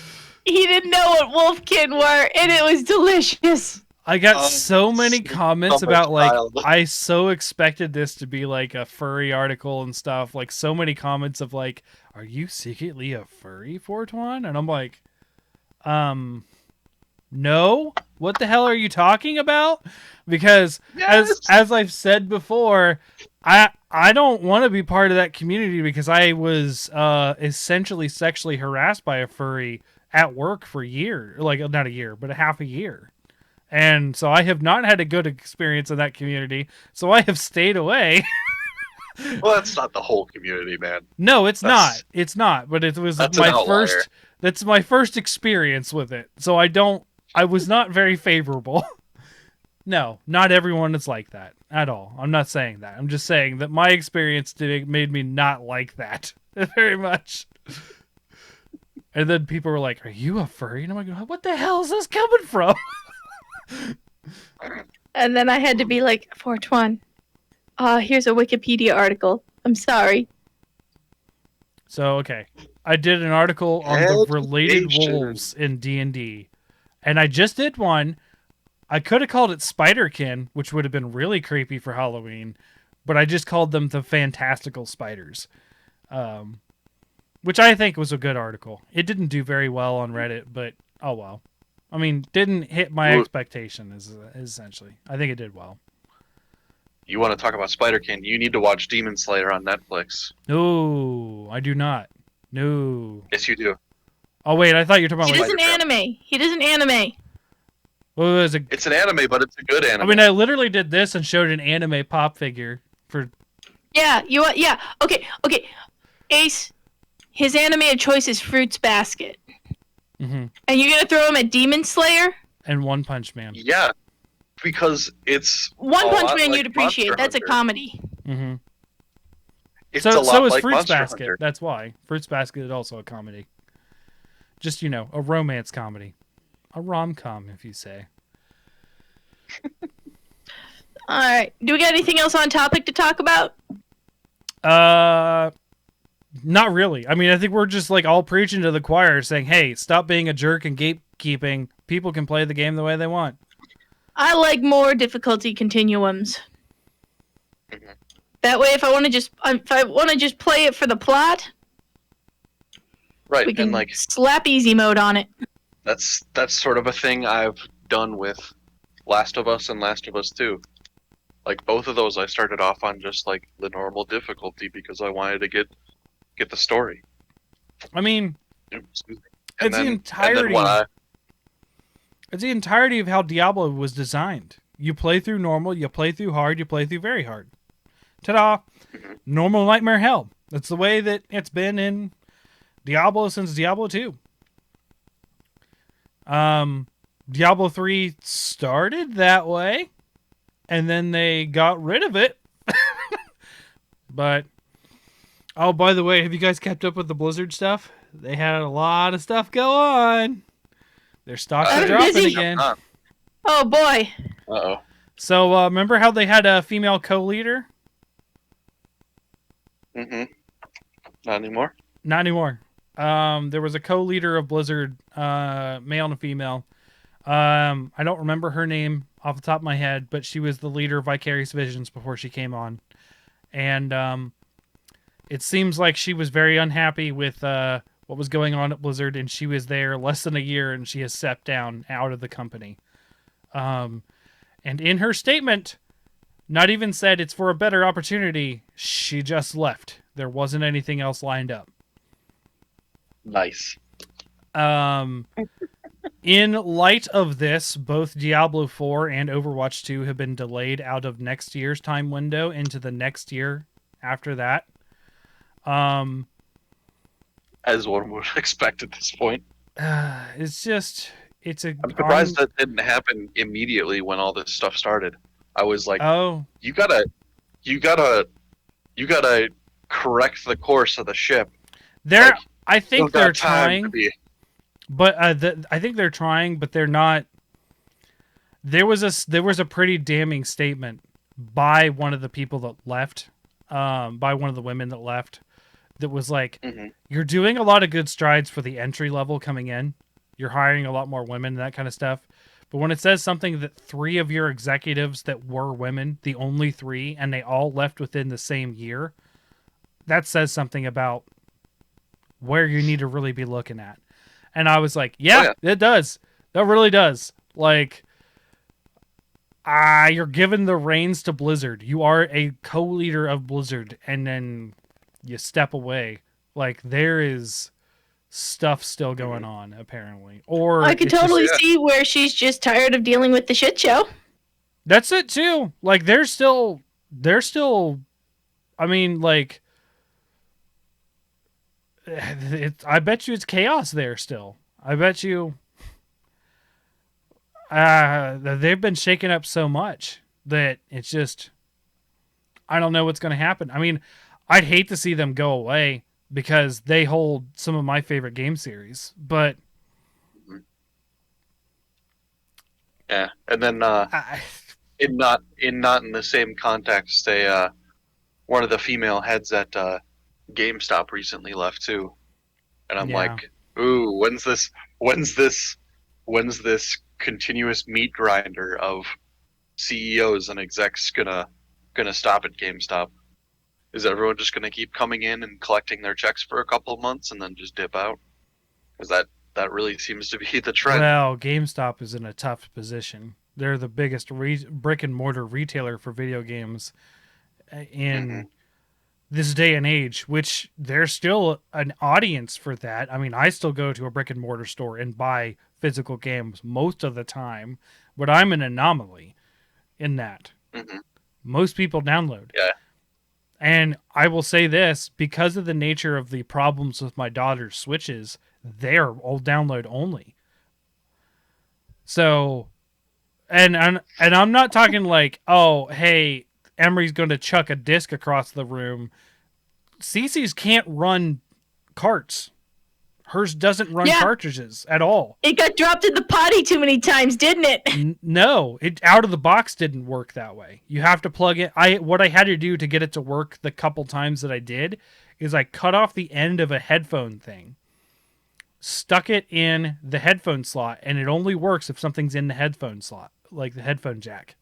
didn't know what wolfkin were, and it was delicious. I got so many comments summer about like, child. I so expected this to be like a furry article and stuff. Like so many comments of like, are you secretly a furry, Fortuan? And I'm like, no, what the hell are you talking about? Because Yes. as I've said before, I don't want to be part of that community because I was essentially sexually harassed by a furry at work for a year, like not a year, but a half a year. And so I have not had a good experience in that community, so I have stayed away. Well, that's not the whole community, man. No, it's That's- not. It's not, but it was That's an my outlier. that's my first experience with it. So I was not very favorable. No, not everyone is like that at all. I'm not saying that. I'm just saying that my experience made me not like that very much. And then people were like, "Are you a furry?" And I'm like, "What the hell is this coming from?" And then I had to be like, Fortuan, here's a Wikipedia article. I'm sorry. So, okay. I did an article on the related Education. wolves in D&D. And I just did one. I could have called it Spiderkin, which would have been really creepy for Halloween, but I just called them the Fantastical Spiders. Which I think was a good article. It didn't do very well on Reddit, but oh well. I mean, didn't hit my Well- expectation is essentially. I think it did well. You want to talk about Spider-Kin? You need to watch Demon Slayer on Netflix. No, I do not. No. Yes, you do. Oh wait, I thought you were talking He about does like, an anime. He does an anime. what was it? It's an anime, but it's a good anime. I mean, I literally did this and showed an anime pop figure for. Yeah, yeah. Okay. Ace, his anime of choice is Fruits Basket. Mhm. And you're gonna throw him at Demon Slayer? And One Punch Man. Yeah, because it's One a Punch lot Man like you'd appreciate. Monster That's a Hunter. comedy. Mm-hmm. It's So a lot so is like Fruits Monster Basket. Hunter. That's why Fruits Basket is also a comedy. Just a romance comedy, a rom-com, if you say. All right. Do we got anything else on topic to talk about? Not really. I mean, I think we're just like all preaching to the choir, saying, "Hey, stop being a jerk and gatekeeping. People can play the game the way they want." I like more difficulty continuums. Mhm. That way, if I want to just play it for the plot, Right, we can and like slap easy mode on it. that's sort of a thing I've done with Last of Us and Last of Us 2. Like both of those, I started off on just like the normal difficulty because I wanted to get the story. I mean, Excuse me. It's the entirety- when I, it's the entirety of how Diablo was designed. You play through normal, you play through hard, you play through very hard. Ta-da! Mhm. Normal Nightmare Hell. That's the way that it's been in Diablo since Diablo 2. Diablo 3 started that way, and then they got rid of it. But, oh, by the way, have you guys kept up with the Blizzard stuff? They had a lot of stuff go on. Their stocks are I'm dropping busy. again. Oh boy. Uh-oh. So, remember how they had a female co-leader? Mm-hmm. Not anymore? Not anymore. There was a co-leader of Blizzard, male and female. I don't remember her name off the top of my head, but she was the leader of Vicarious Visions before she came on. And it seems like she was very unhappy with what was going on at Blizzard, and she was there less than a year, and she has stepped down out of the company. And in her statement, not even said it's for a better opportunity, she just left. There wasn't anything else lined up. Nice. In light of this, both Diablo 4 and Overwatch 2 have been delayed out of next year's time window into the next year after that. As one would expect at this point. It's just, it's a... I'm surprised that didn't happen immediately when all this stuff started. I was like, Oh, you gotta correct the course of the ship. they're... Like, I think Still got they're time to trying, be- but I think they're trying, but they're not. There was a pretty damning statement by one of the people that left, by one of the women that left, that was like, Mhm. "You're doing a lot of good strides for the entry level coming in. You're hiring a lot more women and that kind of stuff. But when it says something that 3 of your executives that were women, the only 3, and they all left within the same year, that says something about where you need to really be looking at." And I was like, yeah, it does. That really does. Like, you're given the reins to Blizzard. You are a co-leader of Blizzard, and then you step away. Like, there is stuff still going on, apparently. Or I could it's just- totally see where she's just tired of dealing with the shit show. That's it too. Like, they're still. I mean, like, I bet you it's chaos there still. I bet you. They've been shaken up so much that it's just. I don't know what's going to happen. I mean, I'd hate to see them go away because they hold some of my favorite game series, but. Yeah, and then I, in not in the same context, one of the female heads at GameStop recently left too, and I'm Yeah. like, ooh, when's this continuous meat grinder of CEOs and execs gonna stop at GameStop? Is everyone just gonna keep coming in and collecting their checks for a couple of months and then just dip out? Because that really seems to be the trend. Well, GameStop is in a tough position. They're the biggest brick and mortar retailer for video games in Mhm. this day and age, which there's still an audience for that. I mean, I still go to a brick and mortar store and buy physical games most of the time, but I'm an anomaly in that. Mhm. Most people download. Yeah. And I will say this, because of the nature of the problems with my daughter's Switches, they're all download only. So, and I'm not talking like, oh, hey, Emery's going to chuck a disc across the room. Cece's can't run carts. Hers doesn't run Yeah. cartridges at all. It got dropped in the potty too many times, didn't it? No, it out of the box didn't work that way. You have to plug it. What I had to do to get it to work the couple times that I did is I cut off the end of a headphone thing, stuck it in the headphone slot, and it only works if something's in the headphone slot, like the headphone jack.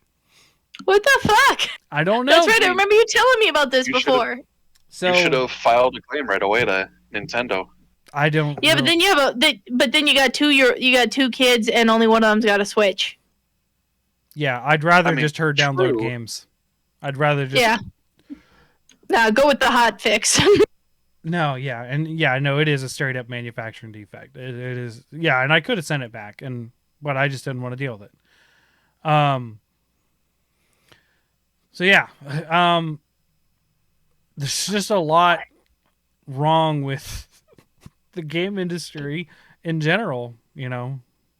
What the fuck? I don't know. That's right. I remember you telling me about this You should've- before. So You should have filed a claim right away to Nintendo. I don't. Yeah, know. but then you have but then you got two kids and only one of them's got a Switch. Yeah, I'd rather I mean, just her download true. games. I'd rather just Yeah. Nah, go with the hot fix. No, yeah, and yeah, I know it is a straight up manufacturing defect. It is, yeah, and I could have sent it back, but I just didn't want to deal with it. So yeah, there's just a lot wrong with the game industry in general,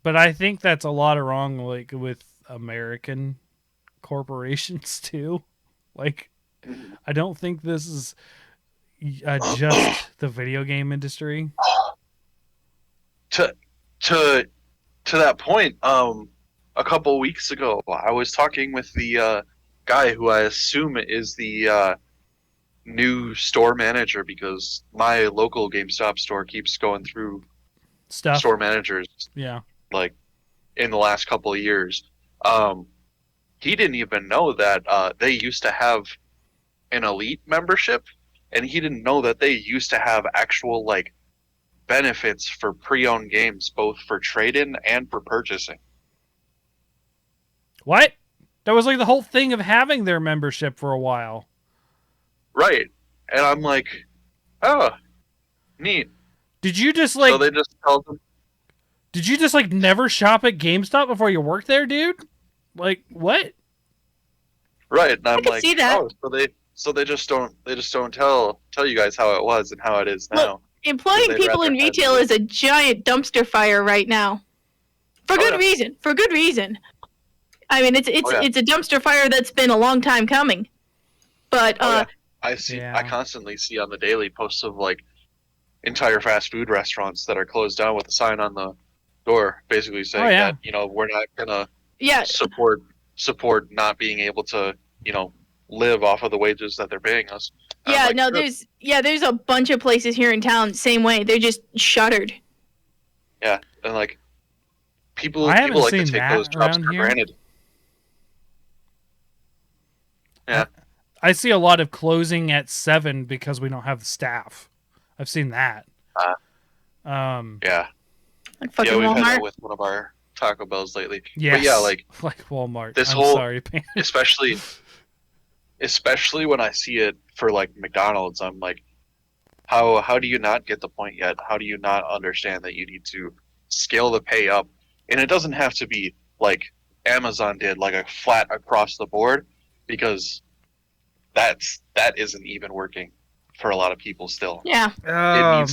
But I think that's a lot of wrong, like with American corporations too. Like, I don't think this is just the video game industry. To to that point, a couple weeks ago, I was talking with the guy who I assume is the new store manager, because my local GameStop store keeps going through Stuff. store managers Yeah. like in the last couple of years. He didn't even know that they used to have an elite membership, and he didn't know that they used to have actual like benefits for pre-owned games, both for trade-in and for purchasing. What? That was like the whole thing of having their membership for a while. Right. And I'm like, oh, neat. Did you just like So they just tell them, Did you just like never shop at GameStop before you worked there, dude? Like what? right? And I'm can like, see that. oh, so they just don't tell you guys how it was and how it is now. Look, employing they'd people in rather have retail you. is a giant dumpster fire right now. For good yeah. reason. For good reason. I mean, it's yeah. it's a dumpster fire that's been a long time coming. But Oh, yeah. I see. Yeah. I constantly see on the daily posts of like entire fast food restaurants that are closed down with a sign on the door, basically saying yeah. that we're not gonna yeah, support not being able to live off of the wages that they're paying us. And I'm yeah, like, no, "Good." there's a bunch of places here in town same way. They're just shuttered. Yeah, and like people I haven't like to seen take that those jobs around for here. granted. Yeah. I see a lot of closing at 7 because we don't have the staff. I've seen that. Yeah. Like fucking We've had Walmart. that with one of our Taco Bells lately. Yes. But yeah, like Walmart. this I'm whole- sorry, Pan. especially when I see it for like McDonald's, I'm like, how do you not get the point yet? How do you not understand that you need to scale the pay up? And it doesn't have to be like Amazon did, like a flat across the board, because that isn't even working for a lot of people still. Yeah, Oh,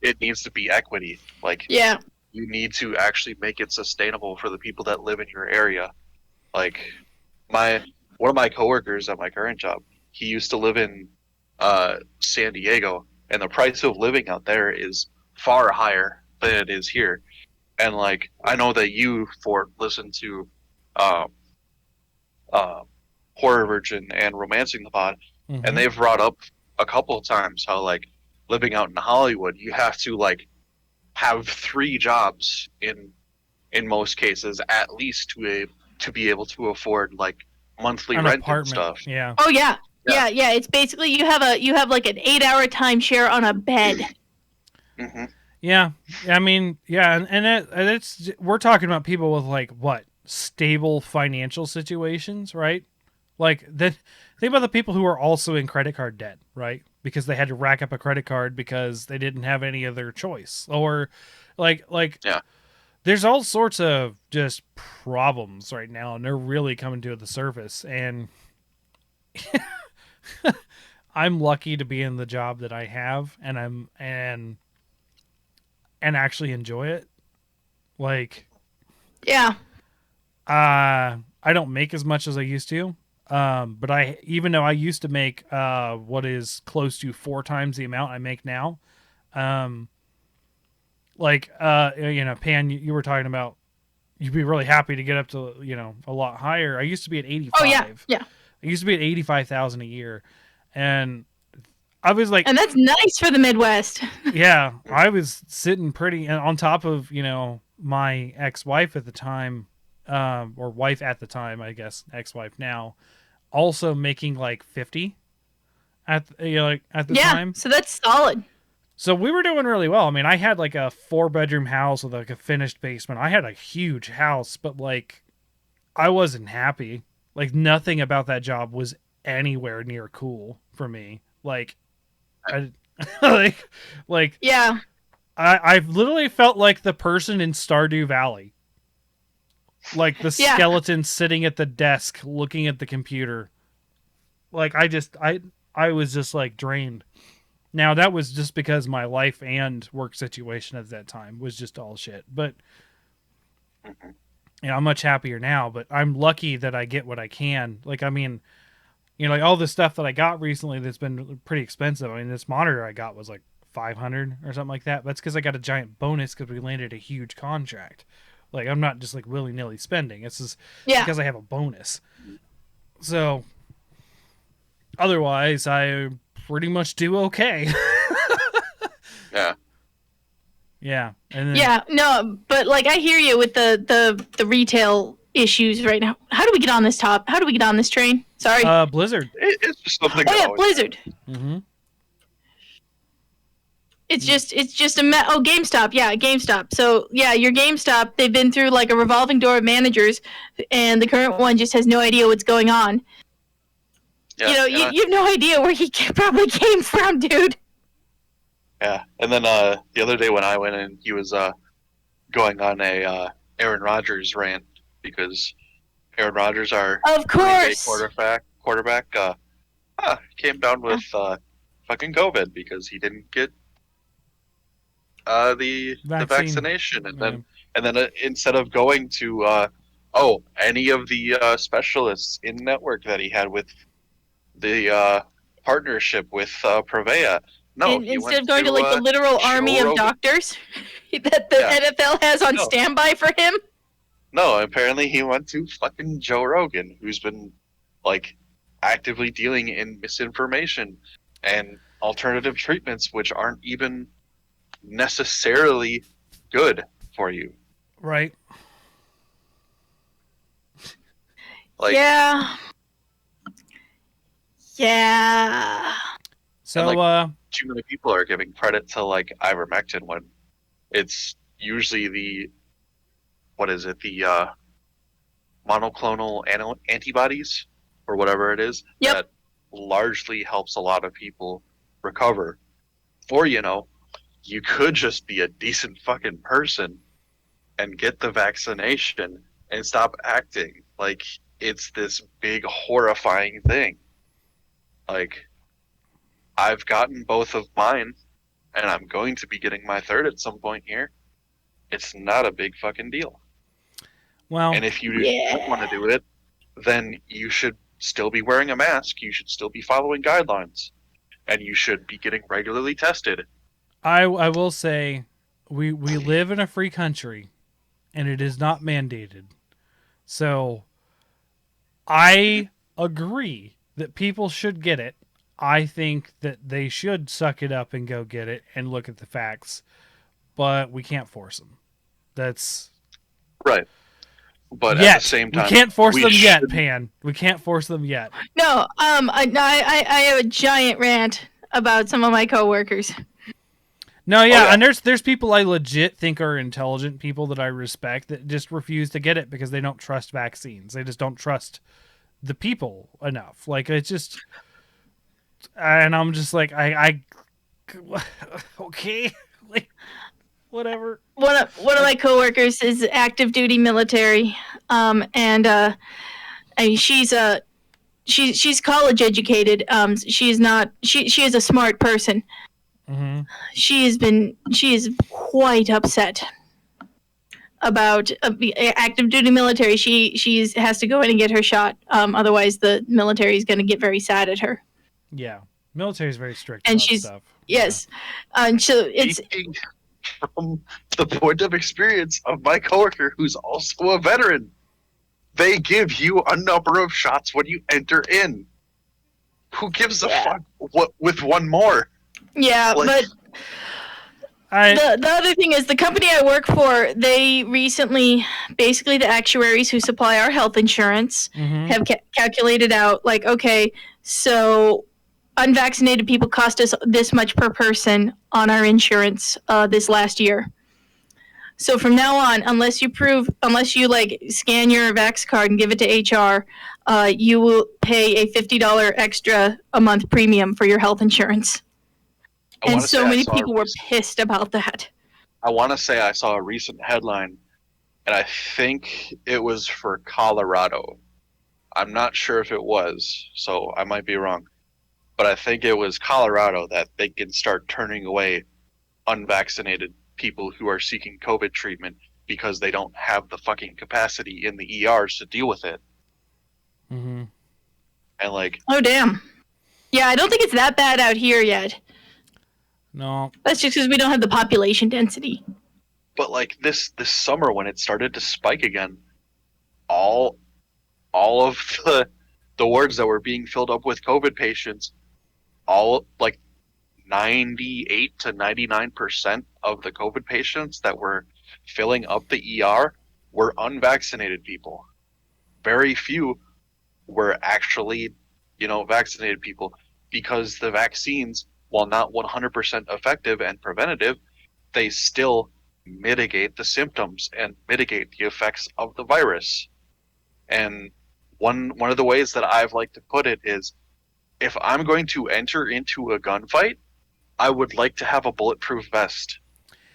It needs to be equity. Like yeah. you need to actually make it sustainable for the people that live in your area. Like one of my coworkers at my current job, he used to live in San Diego, and the price of living out there is far higher than it is here. And like I know that you listen to Horror Virgin and Romancing the Pod, Mhm. and they've brought up a couple of times how like living out in Hollywood, you have to like have 3 jobs in most cases at least to be able to afford like monthly An rent and apartment. stuff. Yeah. Oh yeah. Yeah. Yeah. It's basically you have like an 8-hour timeshare on a bed. Hmm. Yeah. I mean, yeah, and it's we're talking about people with like what? Stable financial situations, right? Like think about the people who are also in credit card debt, right? Because they had to rack up a credit card because they didn't have any other choice. Or like Yeah. there's all sorts of just problems right now, and they're really coming to the surface. And I'm lucky to be in the job that I have, and and actually enjoy it. Like, Yeah. I don't make as much as I used to. But even though I used to make what is close to 4 times the amount I make now, Pan, you were talking about you'd be really happy to get up to a lot higher. I used to be at 85. Oh yeah. I used to be at 85,000 a year, and I was like, And that's nice for the Midwest. yeah, I was sitting pretty on top of my ex-wife at the time, or wife at the time, I guess, ex-wife now, also making like 50 at the Yeah. time. So that's solid. So we were doing really well. I mean, I had like a 4-bedroom house with like a finished basement. I had a huge house, but like I wasn't happy. Like nothing about that job was anywhere near cool for me. Like I like Yeah. I've literally felt like the person in Stardew Valley. Like the Yeah. skeleton sitting at the desk looking at the computer. Like I I was just like drained. Now that was just because my life and work situation at that time was just all shit. But Mhm. I'm much happier now. But I'm lucky that I get what I can. Like, I mean, like all the stuff that I got recently that's been pretty expensive. I mean, this monitor I got was like 500 or something like that. That's because I got a giant bonus because we landed a huge contract. Like, I'm not just like willy nilly spending. It's just Yeah. because I have a bonus. So otherwise, I pretty much do okay. Yeah. Yeah, and then, Yeah, no, but like I hear you with the retail issues right now. How do we get on this top? How do we get on this train? Sorry. Blizzard. It's just something. Oh that yeah, always- Blizzard. Mm-hmm. It's just GameStop. Yeah, GameStop. So yeah, your GameStop. They've been through like a revolving door of managers, and the current one just has no idea what's going on. Yeah, You know, and you have no idea where he probably came from, dude. yeah, and then the other day when I went in, he was going on a Aaron Rodgers rant because Aaron Rodgers, our Of Green Bay course. quarterback, came down with fucking COVID because he didn't get the Vaccine. vaccination, and then instead of going to any of the specialists in network that he had with the partnership with Prevea. No, he Instead went of going to like the literal Joe army of Rogan. doctors that the Yeah. NFL has on No. standby for him. No, apparently he went to fucking Joe Rogan, who's been like actively dealing in misinformation and alternative treatments, which aren't even necessarily good for you. Right. Like, Yeah. Yeah. So, And, too many people are giving credit to like ivermectin when it's usually the monoclonal antibodies or whatever it is Yep. that largely helps a lot of people recover. Or you could just be a decent fucking person and get the vaccination and stop acting like it's this big horrifying thing. Like, I've gotten both of mine, and I'm going to be getting my third at some point here. It's not a big fucking deal. well, And if you Yeah. don't want to do it, then you should still be wearing a mask. You should still be following guidelines. And you should be getting regularly tested. I will say we live in a free country and it is not mandated. So I agree that people should get it. I think that they should suck it up and go get it and look at the facts, but we can't force them. That's Right. But yet. at the same time, we can't force we them yet, should- Pan. We can't force them yet. No, I have a giant rant about some of my coworkers. No, yeah, yeah. and there's people I legit think are intelligent people that I respect that just refuse to get it because they don't trust vaccines. They just don't trust the people enough. Like, it's just, and I'm just like, I okay, like, whatever. One of my coworkers is active duty military, and she's college educated. She's not. She is a smart person. Mm-hmm. She is quite upset about active duty military. She has to go in and get her shot. Otherwise, the military is going to get very sad at her. Yeah, military is very strict. And about she's- stuff. Yes, and so it's Speaking from the point of experience of my coworker who's also a veteran, they give you a number of shots when you enter in. Who gives a fuck what with one more? yeah, Like- but. I The other thing is the company I work for, they recently, basically the actuaries who supply our health insurance mhm. have calculated out, like, okay, so unvaccinated people cost us this much per person on our insurance this last year. So from now on, unless you like scan your Vax card and give it to HR, you will pay a $50 extra a month premium for your health insurance. I And wanna so say I many saw a people were recent- pissed about that. I want to say I saw a recent headline, and I think it was for Colorado. I'm not sure if it was, so I might be wrong. but I think it was Colorado that they can start turning away unvaccinated people who are seeking COVID treatment because they don't have the fucking capacity in the ERs to deal with it. Mm-hmm. And like, Oh, damn. Yeah, I don't think it's that bad out here yet. No. That's just because we don't have the population density. but like this summer when it started to spike again, all of the wards that were being filled up with COVID patients, all like 98 to 99% of the COVID patients that were filling up the ER were unvaccinated people. Very few were actually, vaccinated people, because the vaccines, while not 100% effective and preventative, they still mitigate the symptoms and mitigate the effects of the virus. And one of the ways that I've liked to put it is, if I'm going to enter into a gunfight, I would like to have a bulletproof vest.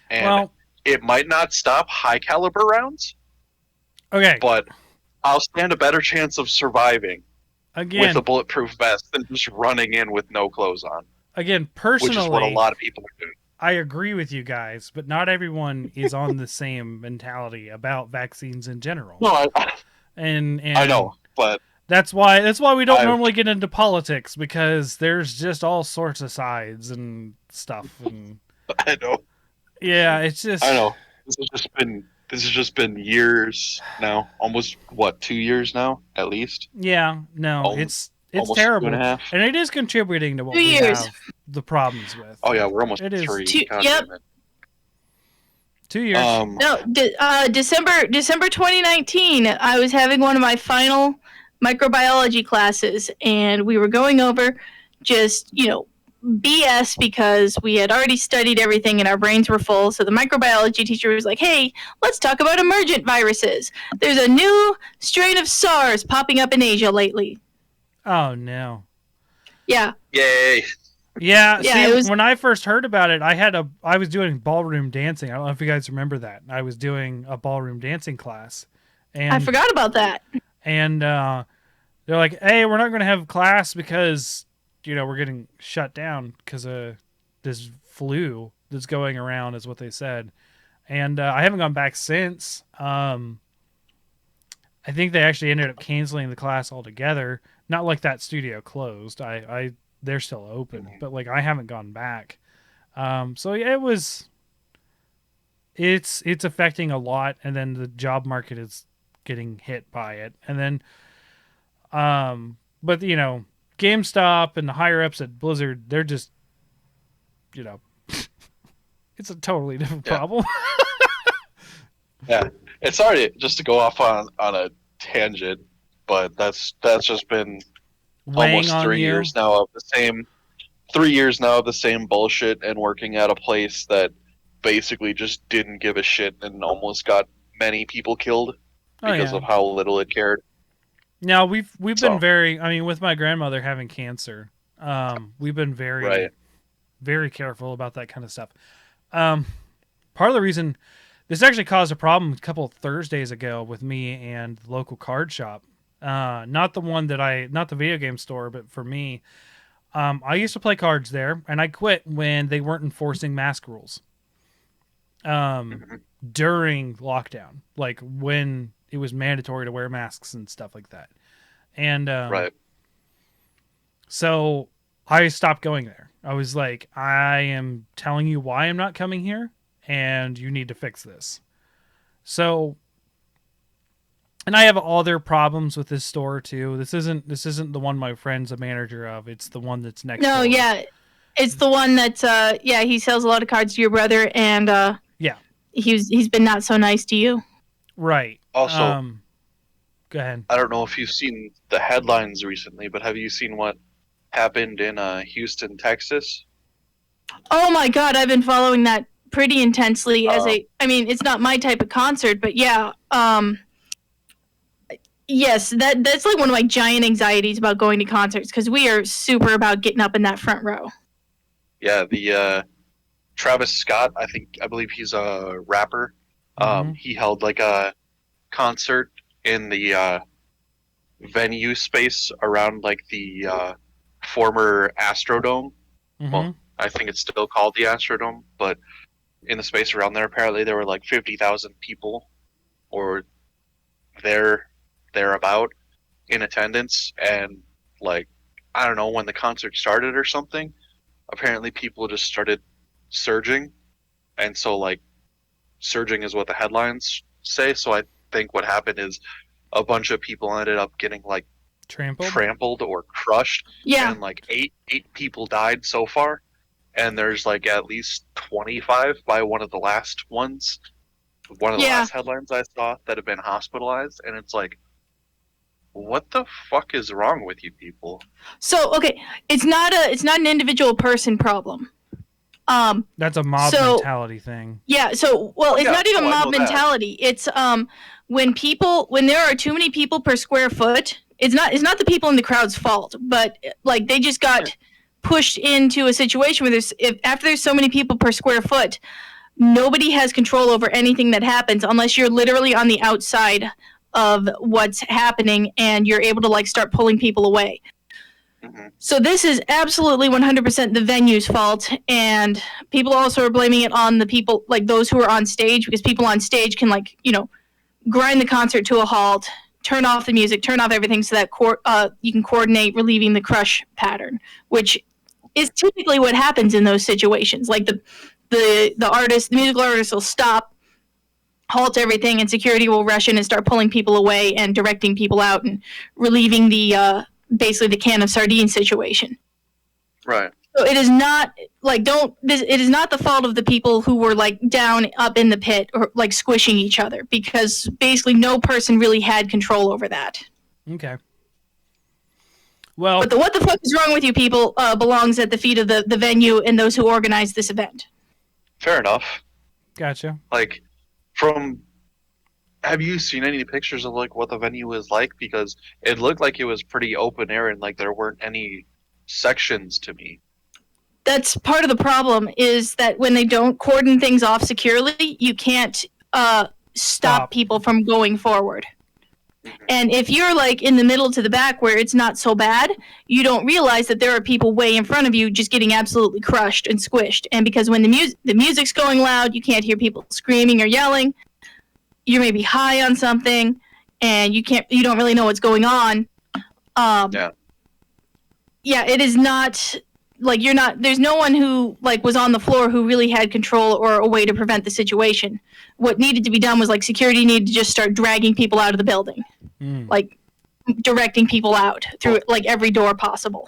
And Well, it might not stop high caliber rounds, okay. but I'll stand a better chance of surviving Again, with a bulletproof vest than just running in with no clothes on, which is what a personally, lot of people are doing. I agree with you guys, but not everyone is on the same mentality about vaccines in general. No, And I know, but that's why we don't I've- normally get into politics, because there's just all sorts of sides and stuff. And I know. yeah, it's just I know. This has just been years now. Almost 2 years now, at least. Yeah, no, Almost- it's almost terrible, 2.5. and it is contributing to what 2 we years. have the problems with. Oh yeah, we're almost It is 3. God Yep. damn it. 2 years. No, December 2019, I was having one of my final microbiology classes, and we were going over just, BS, because we had already studied everything and our brains were full. So the microbiology teacher was like, hey, let's talk about emergent viruses. There's a new strain of SARS popping up in Asia lately. Oh no. Yeah. Yay! Yeah, Yeah, see, it was- when I first heard about it, I was doing ballroom dancing. I don't know if you guys remember that. I was doing a ballroom dancing class, and I forgot about that. and they're like, "Hey, we're not going to have class because we're getting shut down because of this flu that's going around," is what they said. And I haven't gone back since. I think they actually ended up canceling the class altogether. Not like that studio closed. They're still open, but like I haven't gone back. So yeah, it's affecting a lot, and then the job market is getting hit by it, and then but GameStop and the higher ups at Blizzard, they're just it's a totally different Yeah. problem. Yeah, it's already, just to go off on a tangent, but that's just been Weighing almost on 3 you. years now of the same. 3 years now of the same bullshit, and working at a place that basically just didn't give a shit and almost got many people killed Oh, because yeah. of how little it cared. Now we've been So- very. I mean, with my grandmother having cancer, we've been very, Right. very careful about that kind of stuff. Part of the reason this actually caused a problem a couple of Thursdays ago with me and the local card shop. Not the video game store, but for me, I used to play cards there, and I quit when they weren't enforcing mask rules. During lockdown, like when it was mandatory to wear masks and stuff like that. And Right. so I stopped going there. I was like, I am telling you why I'm not coming here, and you need to fix this. So, and I have other problems with this store too. This isn't the one my friend's a manager of. It's the one that's next No, door. yeah. It's the one that's he sells a lot of cards to your brother, and Yeah. he's been not so nice to you. Right. Also, Go ahead. I don't know if you've seen the headlines recently, but have you seen what happened in Houston, Texas? Oh my god, I've been following that pretty intensely I mean, it's not my type of concert, but yeah, yes, that's like one of my giant anxieties about going to concerts, because we are super about getting up in that front row. Yeah, the Travis Scott, I believe he's a rapper. Mhm. He held like a concert in the venue space around like the former Astrodome. Mhm. Well, I think it's still called the Astrodome, but in the space around there, apparently there were like 50,000 people or thereabout in attendance, and like I don't know when the concert started or something. Apparently, people just started surging, and so like surging is what the headlines say. So I think what happened is a bunch of people ended up getting like trampled or crushed, Yeah. and like eight people died so far, and there's like at least 25 by one of the last ones. One of the Yeah. last headlines I saw that have been hospitalized, and it's like, what the fuck is wrong with you people? So okay, it's not an individual person problem. That's a mob So- mentality thing. Yeah, so well, it's Yeah, not even I mob know that. mentality. It's when there are too many people per square foot, it's not the people in the crowd's fault, but like they just got pushed into a situation where after there's so many people per square foot, nobody has control over anything that happens unless you're literally on the outside of what's happening and you're able to like start pulling people away. Mhm. So this is absolutely 100% the venue's fault, and people also are blaming it on the people, like those who are on stage, because people on stage can like, grind the concert to a halt, turn off the music, turn off everything so that you can coordinate relieving the crush pattern, which is typically what happens in those situations. Like the musical artist will stop, halt everything, and security will rush in and start pulling people away and directing people out and relieving the basically the can of sardines situation. Right. So it is not like it is not the fault of the people who were like down up in the pit or like squishing each other, because basically no person really had control over that. Okay. Well, But the what the fuck is wrong with you people belongs at the feet of the venue and those who organized this event. Fair enough. gotcha. Like, have you seen any pictures of like what the venue is like? Because it looked like it was pretty open air and like there weren't any sections to me. That's part of the problem, is that when they don't cordon things off securely, you can't stop people from going forward. And if you're like in the middle to the back where it's not so bad, you don't realize that there are people way in front of you just getting absolutely crushed and squished. And because when the music's going loud, you can't hear people screaming or yelling. You may be high on something, and you don't really know what's going on. Yeah, it is not like there's no one who like was on the floor who really had control or a way to prevent the situation. What needed to be done was like security needed to just start dragging people out of the building, like directing people out through like every door possible.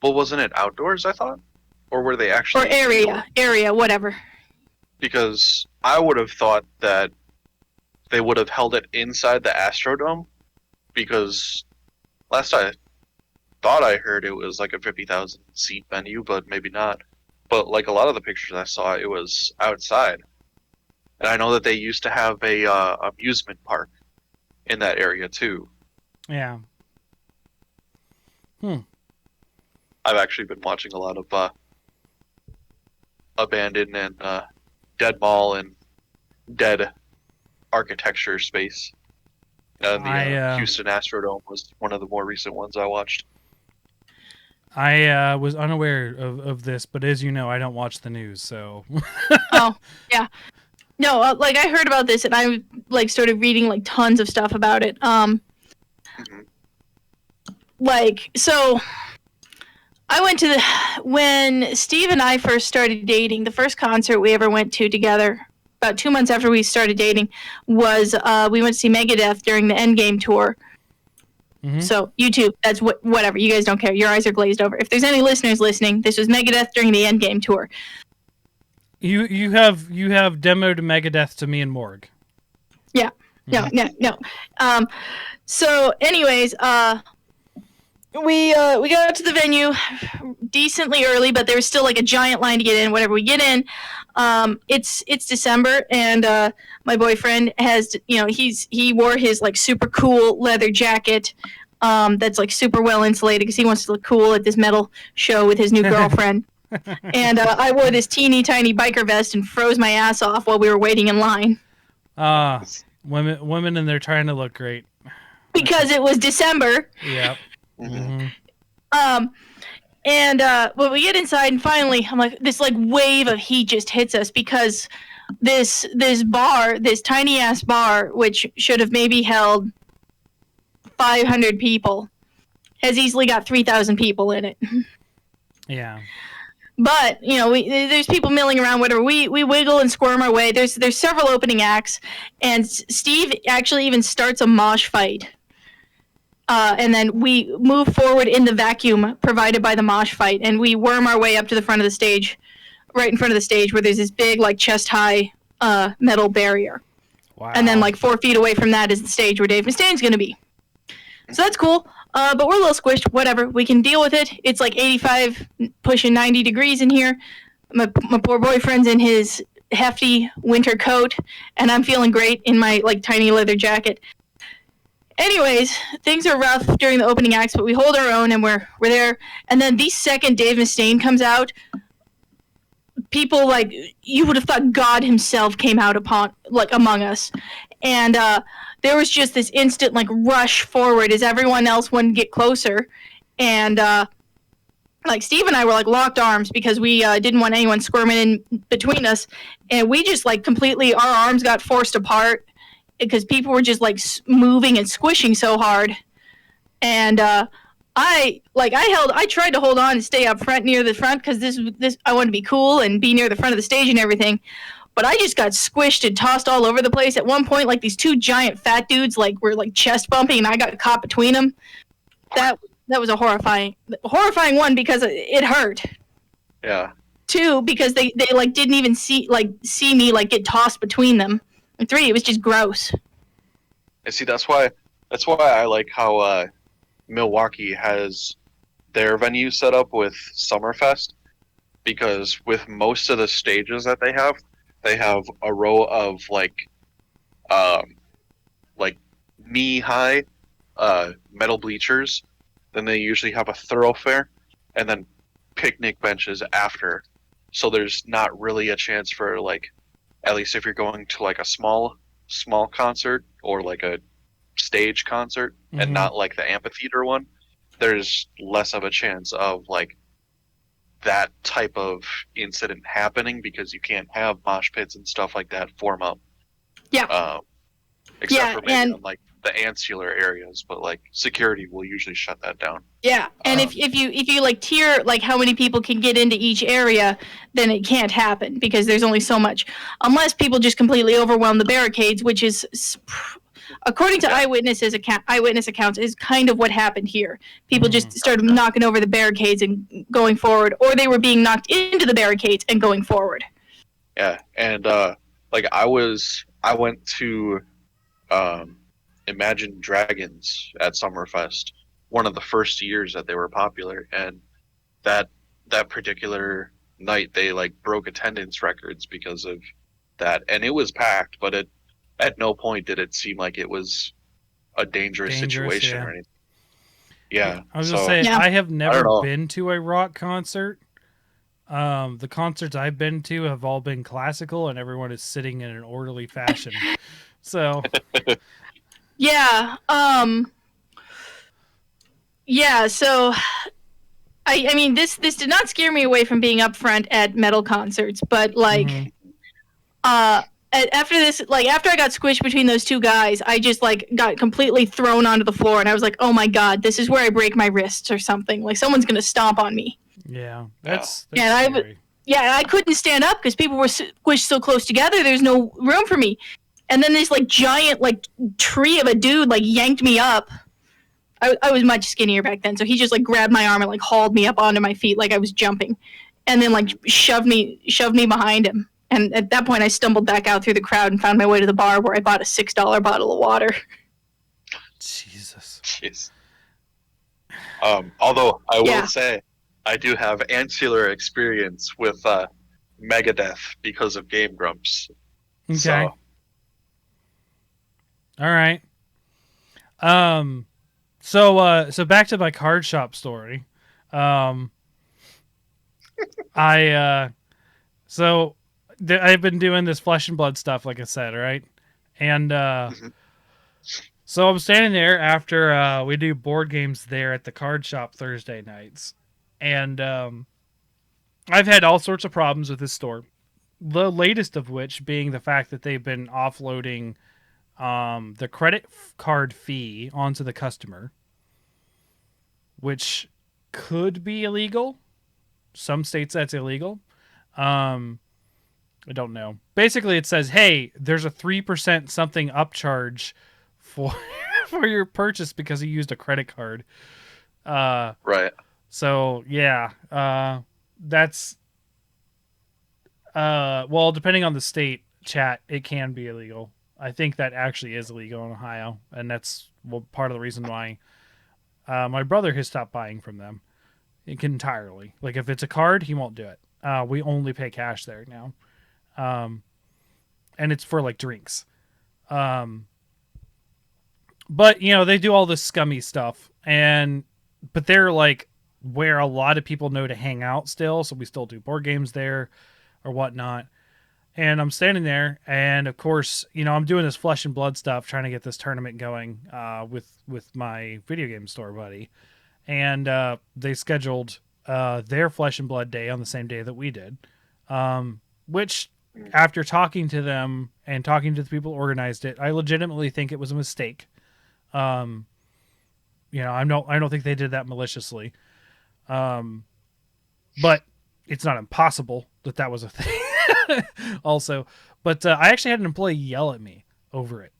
Well, wasn't it outdoors, I thought? Or were they actually... Or area, whatever. Because I would have thought that they would have held it inside the Astrodome, because last I thought I heard it was like a 50,000 seat venue, but maybe not. But like a lot of the pictures I saw, it was outside. And I know that they used to have a amusement park in that area too. Yeah. I've actually been watching a lot of abandoned and dead mall and dead architecture space. And the Houston Astrodome was one of the more recent ones I watched. I was unaware of this, but as you know, I don't watch the news, so. Oh, yeah. No, like I heard about this and I like started reading like tons of stuff about it. Like, so I went to when Steve and I first started dating, the first concert we ever went to together, about 2 months after we started dating, was we went to see Megadeth during the Endgame tour. So YouTube, that's whatever. You guys don't care. Your eyes are glazed over. If there's any listeners listening, this was Megadeth during the Endgame tour. You have demoed Megadeth to me and Morg. Yeah. No. So, anyways, we got to the venue decently early, but there was still like a giant line to get in. Whenever we get in, it's December, and my boyfriend has, he wore his like super cool leather jacket that's like super well insulated because he wants to look cool at this metal show with his new girlfriend. And I wore this teeny tiny biker vest and froze my ass off while we were waiting in line. Women and they're trying to look great. Because it was December. Yep. And when we get inside, and finally, I'm like, this like wave of heat just hits us because this bar, this tiny ass bar, which should have maybe held 500 people, has easily got 3,000 people in it. Yeah. But there's people milling around. Whatever. We wiggle and squirm our way. There's several opening acts, and Steve actually even starts a mosh fight. And then we move forward in the vacuum provided by the mosh fight, and we worm our way up to the front of the stage, right in front of the stage, where there's this big, like, chest-high metal barrier. Wow. And then, like, 4 feet away from that is the stage where Dave Mustaine's going to be. So that's cool. But we're a little squished. Whatever. We can deal with it. It's like 85, pushing 90 degrees in here. My poor boyfriend's in his hefty winter coat, and I'm feeling great in my, like, tiny leather jacket. Anyways, things are rough during the opening acts, but we hold our own, and we're there. And then the second Dave Mustaine comes out, people, like, you would have thought God himself came out among us. And there was just this instant, like, rush forward as everyone else wouldn't get closer. And like, Steve and I were, like, locked arms because we didn't want anyone squirming in between us. And we just, like, completely, our arms got forced apart because people were just, like, moving and squishing so hard. And I tried to hold on and stay up front near the front because this I wanted to be cool and be near the front of the stage and everything. But I just got squished and tossed all over the place. At one point, like, these 2 giant fat dudes, like, were, like, chest bumping, and I got caught between them. That was a horrifying one because it hurt. Yeah. 2, because they like didn't even see me, like, get tossed between them. And 3, it was just gross. And see, that's why I like how Milwaukee has their venue set up with Summerfest, because with most of the stages that they have a row of like knee-high metal bleachers. Then they usually have a thoroughfare, and then picnic benches after. So there's not really a chance for, like, at least if you're going to, like, a small concert or like a stage concert, and not like the amphitheater one, there's less of a chance of, like, that type of incident happening because you can't have mosh pits and stuff like that form up. Yeah. Except for maybe in, like, the ancillary areas, but, like, security will usually shut that down. Yeah, and if you like tier, like, how many people can get into each area, then it can't happen because there's only so much, unless people just completely overwhelm the barricades, which is, according to eyewitness accounts, is kind of what happened here. People just started knocking over the barricades and going forward, or they were being knocked into the barricades and going forward. Yeah, and like, I went to Imagine Dragons at Summerfest, one of the first years that they were popular, and that particular night they, like, broke attendance records because of that, and it was packed, but at no point did it seem like it was a dangerous situation or anything. Yeah, I was gonna say, I have never been to a rock concert. The concerts I've been to have all been classical, and everyone is sitting in an orderly fashion. So, yeah, yeah. So, I mean, this did not scare me away from being up front at metal concerts, but, like, after this, like, after I got squished between those 2 guys, I just, like, got completely thrown onto the floor, and I was like, oh my God, this is where I break my wrists or something. Like, someone's gonna stomp on me. Yeah, that's scary. I couldn't stand up because people were squished so close together. There's no room for me. And then this, like, giant, like, tree of a dude, like, yanked me up. I was much skinnier back then, so he just, like, grabbed my arm and, like, hauled me up onto my feet like I was jumping, and then, like, shoved me behind him. And at that point, I stumbled back out through the crowd and found my way to the bar where I bought a $6 bottle of water. Jesus. Jeez. Although I will say, I do have ancillary experience with Megadeth because of Game Grumps. Okay. So. All right. So back to my card shop story. I've been doing this Flesh and Blood stuff, like I said, right? And so I'm standing there after we do board games there at the card shop Thursday nights, And I've had all sorts of problems with this store. The latest of which being the fact that they've been offloading the credit card fee onto the customer, which could be illegal. Some states that's illegal. I don't know. Basically, it says, "Hey, there's a 3% something upcharge for for your purchase because you used a credit card." Right. So yeah, that's well, depending on the state, chat, it can be illegal. I think that actually is illegal in Ohio, and that's part of the reason why my brother has stopped buying from them entirely. Like if it's a card, he won't do it. We only pay cash there now, and it's for like drinks. But you know they do all this scummy stuff, but they're like where a lot of people know to hang out still, so we still do board games there or whatnot. And I'm standing there, and of course, you know, I'm doing this flesh and blood stuff, trying to get this tournament going with my video game store buddy. And they scheduled their flesh and blood day on the same day that we did, which, after talking to them and talking to the people who organized it, I legitimately think it was a mistake. You know, I don't think they did that maliciously. But it's not impossible that was a thing. Also, but I actually had an employee yell at me over it.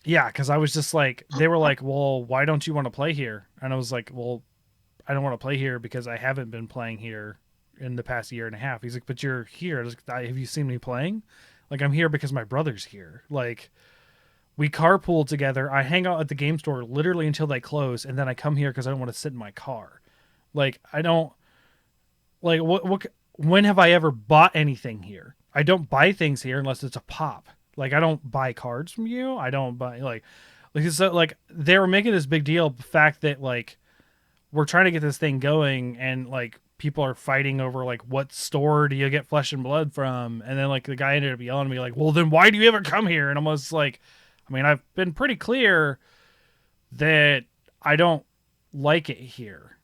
Yeah, because I was just like, they were like, "Well, why don't you want to play here?" And I was like, "Well, I don't want to play here because I haven't been playing here in the past year and a half." He's like, "But you're here. I was like, have you seen me playing? Like, I'm here because my brother's here. Like, we carpool together. I hang out at the game store literally until they close, and then I come here because I don't want to sit in my car. Like, I don't like what. When have I ever bought anything here? I don't buy things here unless it's a pop. Like, I don't buy cards from you. I don't buy like so like they were making this big deal the fact that like we're trying to get this thing going, and like people are fighting over like what store do you get flesh and blood from, and then like the guy ended up yelling at me like, "Well, then why do you ever come here?" And I'm almost like, I mean, I've been pretty clear that I don't like it here.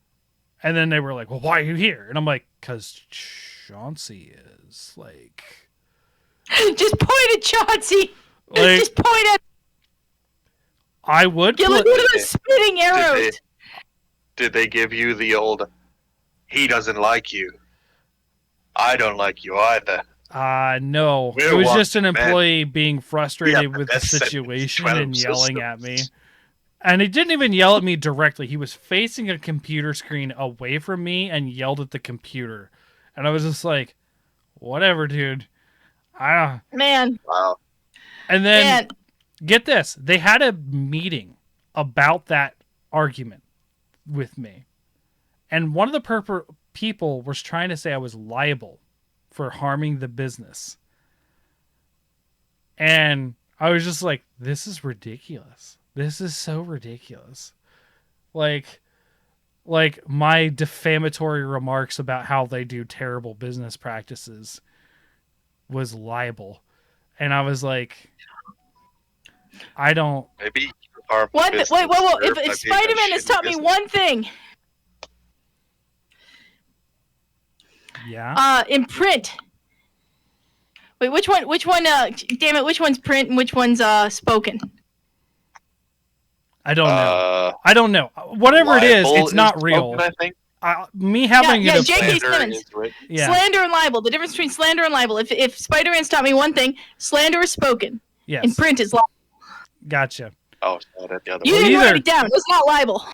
And then they were like, "Well, why are you here?" And I'm like, "'Cause Chauncey is like." Just point at Chauncey. Like, just point at. I would. Get like one of those spitting arrows. Did they give you the old? He doesn't like you. I don't like you either. No. It was just an employee being frustrated with the situation and yelling at me. And he didn't even yell at me directly. He was facing a computer screen away from me and yelled at the computer. And I was just like, whatever, dude. Man. Wow. And then, get this. They had a meeting about that argument with me. And one of the people was trying to say I was liable for harming the business. And I was just like, this is ridiculous. This is so ridiculous. Like my defamatory remarks about how they do terrible business practices was libel. And I was like, I don't. Maybe. Wait. If Spider-Man has taught me one thing. Yeah. In print. Wait, which one? Damn it! Which one's print and which one's spoken? I don't know. I don't know. Whatever it is, it's not real. Spoken, I think. Me having it. J.K. Simmons. Yeah. Slander and libel. The difference between slander and libel. If Spider-Man's taught me one thing, slander is spoken. Yes. And print is libel. Gotcha. Oh, so that the other You one. didn't write it down. It's not libel.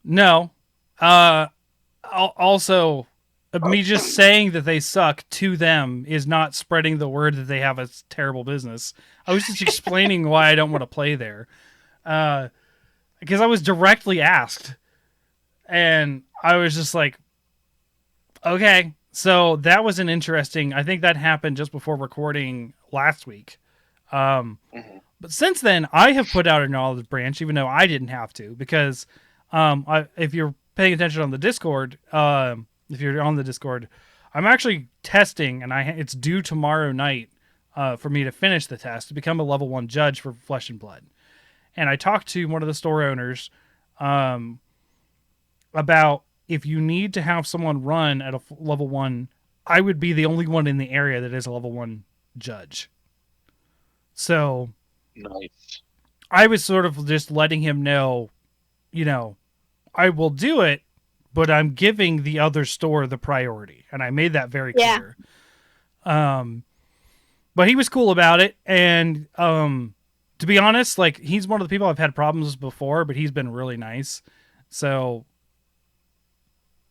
No. Also, me just saying that they suck to them is not spreading the word that they have a terrible business. I was just explaining why I don't want to play there. Because I was directly asked. And I was just like, okay. So that was an interesting, I think that happened just before recording last week. But since then, I have put out an olive branch, even though I didn't have to, because if you're paying attention on the Discord, if you're on the Discord, I'm actually testing, and it's due tomorrow night for me to finish the test to become a level 1 judge for Flesh and Blood. And I talked to one of the store owners about if you need to have someone run at a level 1, I would be the only one in the area that is a level 1 judge. So Nice. I was sort of just letting him know, I will do it, but I'm giving the other store the priority. And I made that very clear. But he was cool about it. And to be honest, like, he's one of the people I've had problems with before, but he's been really nice. So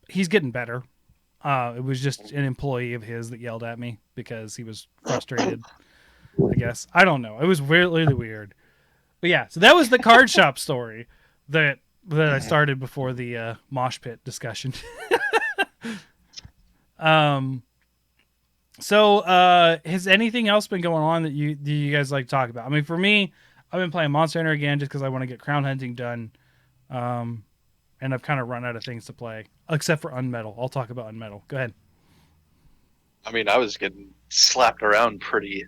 he's getting better. It was just an employee of his that yelled at me because he was frustrated, I guess. I don't know. It was really weird. But yeah, so that was the card shop story that I started before the mosh pit discussion. So has anything else been going on that you guys like to talk about? I mean, for me, I've been playing Monster Hunter again just because I want to get crown hunting done. And I've kind of run out of things to play, except for Unmetal. I'll talk about Unmetal. Go ahead. I mean, I was getting slapped around pretty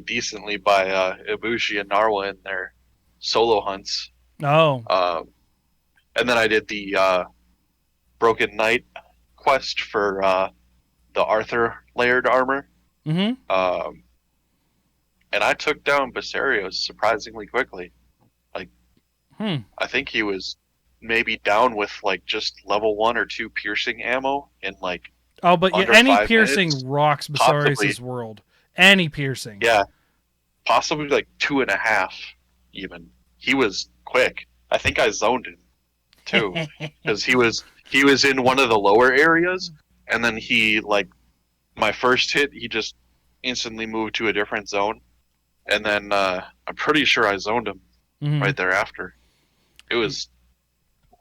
decently by Ibushi and Narwa in their solo hunts. Oh. And then I did the Broken Knight quest for the Arthur layered armor. Mm-hmm. And I took down Basarios surprisingly quickly. I think he was maybe down with like just level 1 or 2 piercing ammo in like. Oh, but yeah, any piercing minutes, rocks Basarios' world. Any piercing. Yeah. Possibly like 2.5 even. He was quick. I think I zoned him too. Because he was in one of the lower areas, and then he, like, my first hit, he just instantly moved to a different zone. And then I'm pretty sure I zoned him right thereafter. It was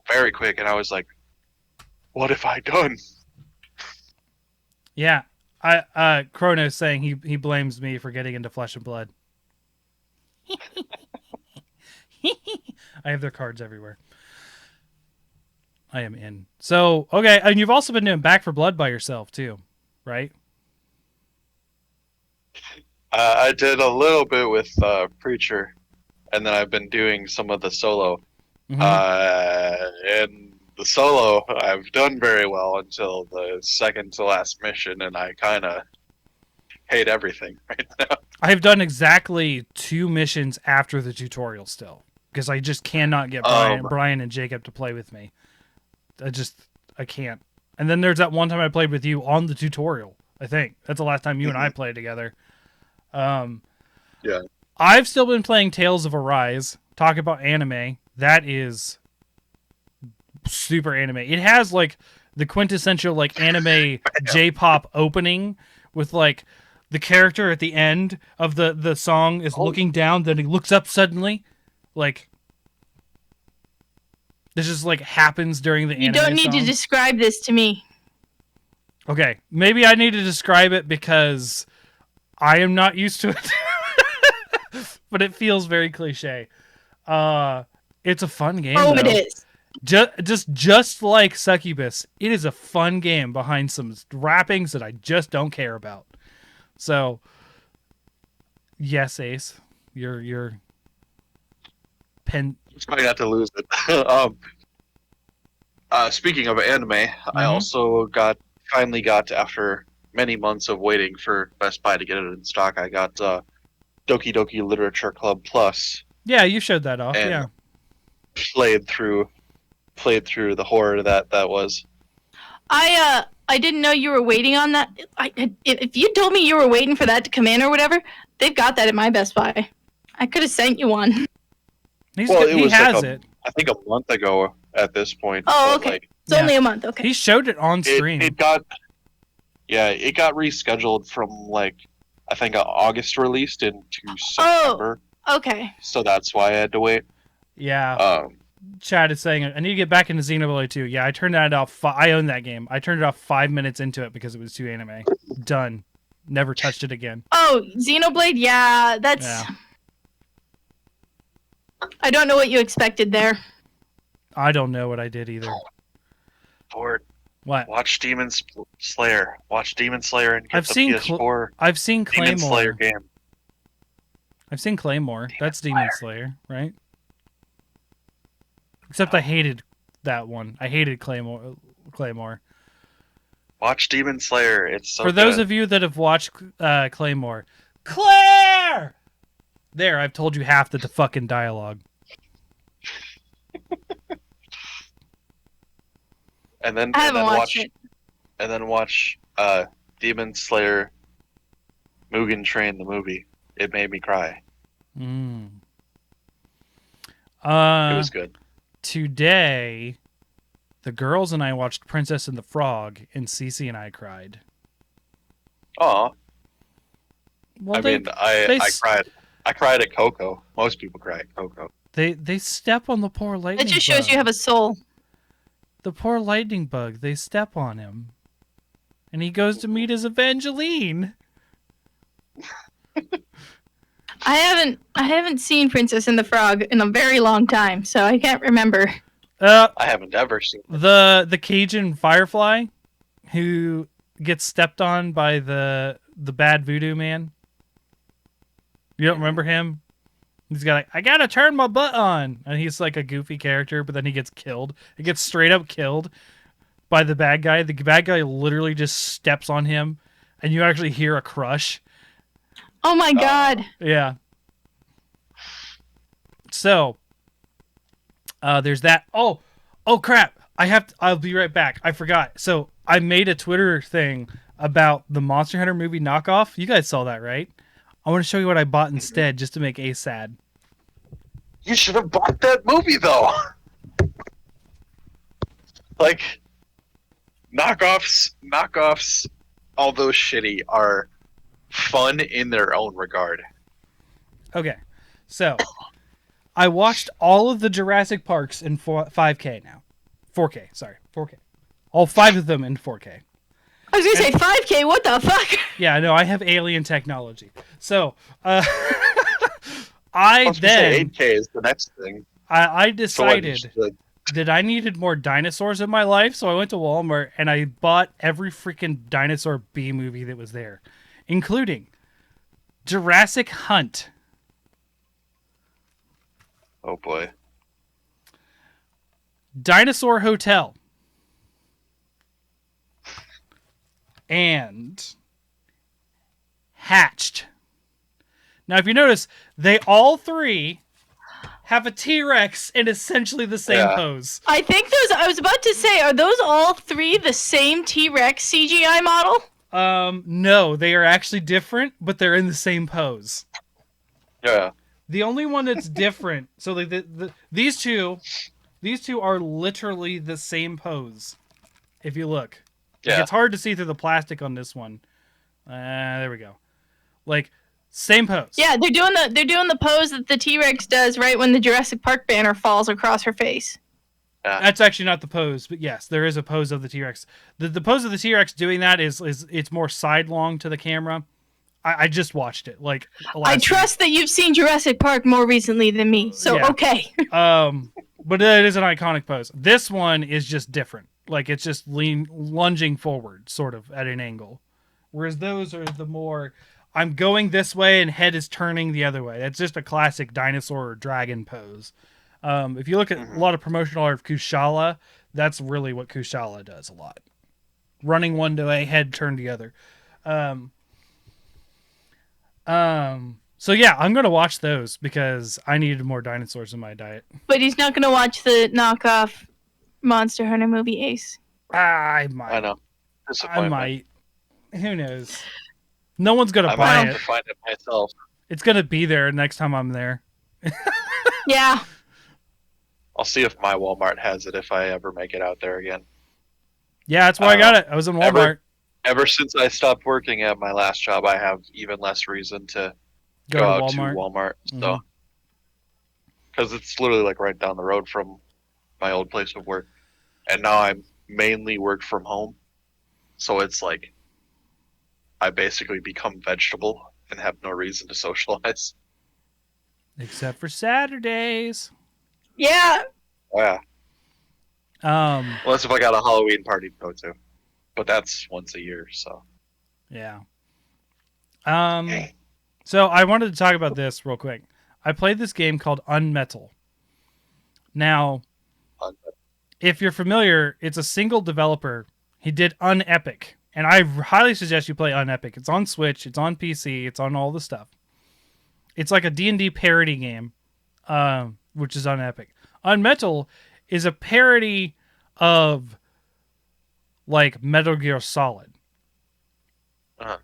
very quick, and I was like, what have I done? Yeah. Chrono's saying he blames me for getting into Flesh and Blood. I have their cards everywhere. I am in. So, okay, and you've also been doing Back for Blood by yourself too, right? I did a little bit with Preacher, and then I've been doing some of the solo. And the solo, I've done very well until the second to last mission, and I kind of hate everything right now. I have done exactly 2 missions after the tutorial still, because I just cannot get Brian and Jacob to play with me. I can't. And then there's that one time I played with you on the tutorial, I think. That's the last time you and I played together. Yeah. I've still been playing Tales of Arise. Talk about anime. That is super anime. It has like the quintessential like anime J-pop opening with like the character at the end of the song is looking down, then he looks up suddenly. Like this just like happens during the anime You don't need song. to describe this to me. Okay, maybe I need to describe it because I am not used to it. But it feels very cliche. It's a fun game. Oh, though. it is. Just like Succubus, it is a fun game behind some wrappings that I just don't care about. So, yes, Ace, your pen. Try not to lose it. Speaking of anime, I also finally got after many months of waiting for Best Buy to get it in stock. I got Doki Doki Literature Club Plus. Yeah, you showed that off. And yeah, played through the horror that was. I didn't know you were waiting on that. If you told me you were waiting for that to come in or whatever, they've got that at my Best Buy. I could have sent you one. he has it. I think a month ago at this point. Oh, but, okay. like, It's only a month. Okay. He showed it on stream. It got rescheduled from like I think an August release into September. Okay. So that's why I had to wait. Yeah. Chad is saying I need to get back into Xenoblade 2. Yeah, I turned that off. I own that game. I turned it off 5 minutes into it because it was too anime. Done. Never touched it again. Oh, Xenoblade. Yeah, that's. Yeah. I don't know what you expected there. I don't know what I did either. Ford, What? watch Demon Slayer. Watch Demon Slayer and get I've the seen PS4 I've seen Demon Slayer Claymore. game. I've seen Claymore. That's Demon Slayer, right? Except I hated that one. I hated Claymore. Watch Demon Slayer. It's so For those good. of you that have watched Claymore, Claire. There, I've told you half the fucking dialogue. And then I haven't watched it. And then watch Demon Slayer Mugen Train the movie. It made me cry. Mm. It was good. Today, the girls and I watched Princess and the Frog, and Cece and I cried. Aw. Well, I cried. I cried at Coco. Most people cry at Coco. They step on the poor lightning That just shows bug. you have a soul. The poor lightning bug. They step on him, and he goes to meet his Evangeline. I haven't seen Princess and the Frog in a very long time, so I can't remember. I haven't ever seen it. The Cajun Firefly, who gets stepped on by the bad voodoo man. You don't remember him? He's got I gotta turn my butt on, and he's like a goofy character, but then he gets killed. He gets straight up killed by the bad guy. The bad guy literally just steps on him, and you actually hear a crush. Oh my god. Yeah. So, there's that. Oh crap! I'll be right back. I forgot. So I made a Twitter thing about the Monster Hunter movie knockoff. You guys saw that, right? I want to show you what I bought instead, just to make Ace sad. You should have bought that movie, though. Like, knockoffs, although shitty, are fun in their own regard. Okay, so I watched all of the Jurassic Parks in 5K now. 4K, sorry, 4K. All 5 of them in 4K. I was gonna say 5K, what the fuck? Yeah, I know, I have alien technology. So, I then 8K is the next thing. I So what, you decided should, like, that I needed more dinosaurs in my life, so I went to Walmart and I bought every freaking dinosaur B movie that was there, including Jurassic Hunt, oh boy. Dinosaur Hotel, and Hatched. Now, if you notice, they all 3 have a T-Rex in essentially the same Yeah. pose. I think I was about to say, are those all 3 the same T-Rex CGI model? No, they are actually different, but they're in the same pose. Yeah. The only one that's different, so like these two are literally the same pose. If you look, like, Yeah. it's hard to see through the plastic on this one. There we go. Like, same pose. Yeah, they're doing the pose that the T-Rex does right when the Jurassic Park banner falls across her face. That's actually not the pose, but yes, there is a pose of the T-Rex. The pose of the T-Rex doing that is it's more sidelong to the camera. I just watched it like last I trust that you've seen Jurassic Park more recently than me, so Yeah. okay. week. But it is an iconic pose. This one is just different. Like, it's just lunging forward, sort of at an angle, whereas those are the more I'm going this way and head is turning the other way. That's just a classic dinosaur or dragon pose. If you look at a lot of promotional art of Kushala, that's really what Kushala does a lot. Running one way, head turned the other. So yeah, I'm going to watch those because I needed more dinosaurs in my diet. But he's not gonna watch the knockoff Monster Hunter movie, Ace. I might. I know. I Disappointment. might. Who knows? No one's going I to might buy have it. to find it myself. It's going to be there next time I'm there. Yeah. I'll see if my Walmart has it if I ever make it out there again. Yeah, that's why I got it. I was in Walmart. Ever since I stopped working at my last job, I have even less reason to Go go to out Walmart. to Walmart. Mhm. So, because it's literally like right down the road from my old place of work, and now I'm mainly work from home, so it's like I basically become vegetable and have no reason to socialize. Except for Saturdays. Yeah. Yeah, Um, unless if I got a Halloween party to go to, but that's once a year. So, yeah. So I wanted to talk about this real quick. I played this game called Unmetal. Now, if you're familiar, it's a single developer. He did Unepic, and I highly suggest you play Unepic. It's on Switch, it's on PC, it's on all the stuff. It's like a D&D parody game, which is Unepic. Unmetal is a parody of like Metal Gear Solid. Uh-huh.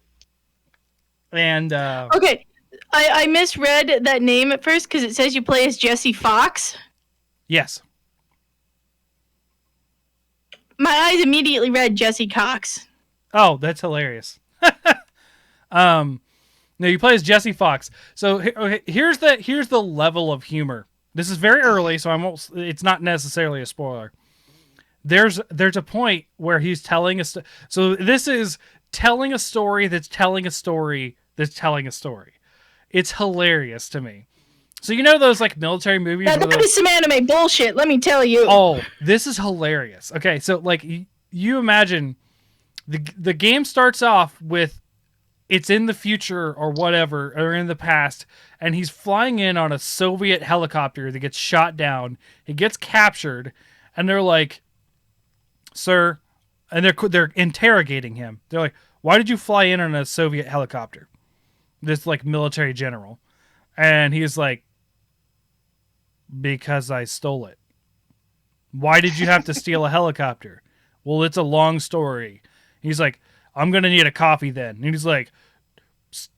And Okay, I misread that name at first because it says you play as Jesse Fox. yes. My eyes immediately read Jesse Cox. Oh, that's hilarious. No, you play as Jesse Fox. So okay, here's the level of humor. This is very early, so it's not necessarily a spoiler. There's a point where he's telling us. So this is telling a story that's telling a story that's telling a story. It's hilarious to me. So you know those like military movies? That is some anime bullshit. Let me tell you. Oh, this is hilarious. Okay, so like you imagine the game starts off with it's in the future or whatever, or in the past, and he's flying in on a Soviet helicopter that gets shot down. He gets captured, and they're like, "Sir," and they're interrogating him. They're like, "Why did you fly in on a Soviet helicopter?" This like military general, and he's like, "Because I stole it." "Why did you have to steal a helicopter?" "Well, it's a long story." He's like, "I'm gonna need a coffee then." And he's like,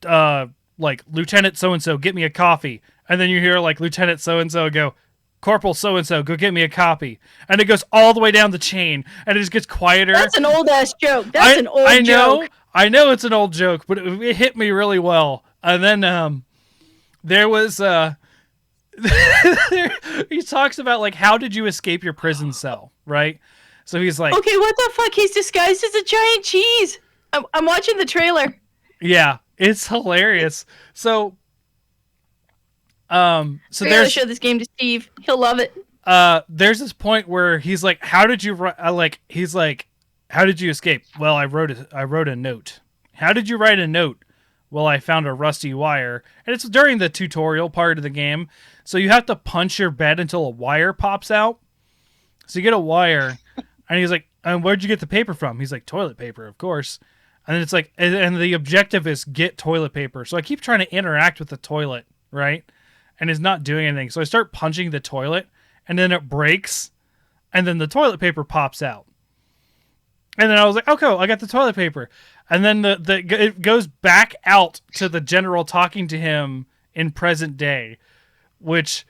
"Lieutenant so-and-so, get me a coffee." And then you hear like Lieutenant so-and-so go, "Corporal so-and-so, go get me a coffee." And it goes all the way down the chain, and it just gets quieter. That's an old ass joke. That's an old joke. I know it's an old joke, but it hit me really well. And then there was he talks about like, how did you escape your prison cell, right? So he's like, okay, what the fuck? He's disguised as a giant cheese. I'm watching the trailer. Yeah, it's hilarious. So I gotta there's show this game to Steve. He'll love it. there's this point where he's like, how did you he's like, how did you escape? Well, I wrote a note. How did you write a note? Well, I found a rusty wire. And it's during the tutorial part of the game. So you have to punch your bed until a wire pops out. So you get a wire, and he's like, "And where'd you get the paper from?" He's like, "Toilet paper, of course." And it's like, and the objective is get toilet paper. So I keep trying to interact with the toilet, right? And it's not doing anything. So I start punching the toilet, and then it breaks, and then the toilet paper pops out. And then I was like, "Oh, cool, I got the toilet paper." And then it goes back out to the general talking to him in present day, which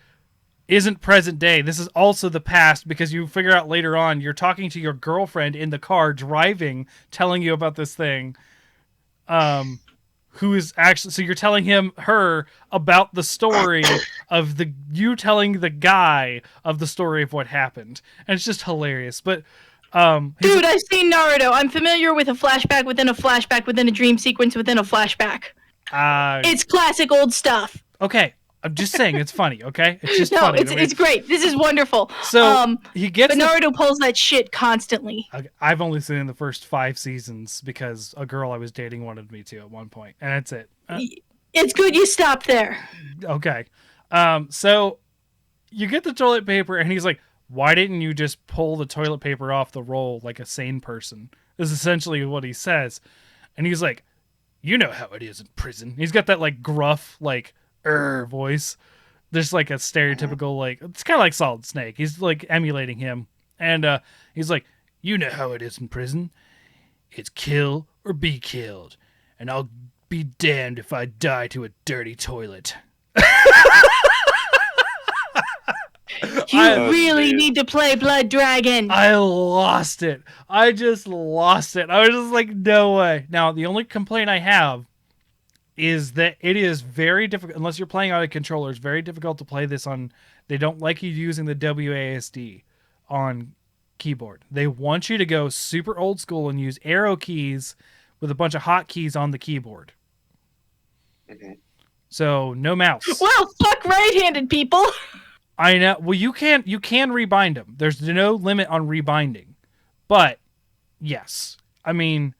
isn't present day. This is also the past, because you figure out later on you're talking to your girlfriend in the car driving, telling you about this thing. Who is actually, so you're telling her about the story of you telling the guy of the story of what happened. And it's just hilarious. But dude, I've seen Naruto. I'm familiar with a flashback within a flashback within a dream sequence within a flashback. It's classic old stuff. Okay, I'm just saying it's funny. Okay, it's just no, funny. it's great. This is wonderful. So he gets. But Naruto pulls that shit constantly. I've only seen the first 5 seasons because a girl I was dating wanted me to at one point, and that's it. It's good you stop there. Okay, so you get the toilet paper, and he's like, "Why didn't you just pull the toilet paper off the roll like a sane person?" Is essentially what he says. And he's like, "You know how it is in prison." He's got that like gruff, like voice. There's like a stereotypical, like, it's kind of like Solid Snake. He's like emulating him. And he's like, "You know how it is in prison. It's kill or be killed. And I'll be damned if I die to a dirty toilet." You really need to play Blood Dragon. I lost it. I just lost it. I was just like, no way. Now, the only complaint I have is that it is very difficult, unless you're playing on a controller, it's very difficult to play this on, they don't like you using the WASD on keyboard. They want you to go super old school and use arrow keys with a bunch of hotkeys on the keyboard. Mm-hmm. So, no mouse. Well, fuck right-handed people. I know. Well, you can rebind them. There's no limit on rebinding. But, yes. I mean,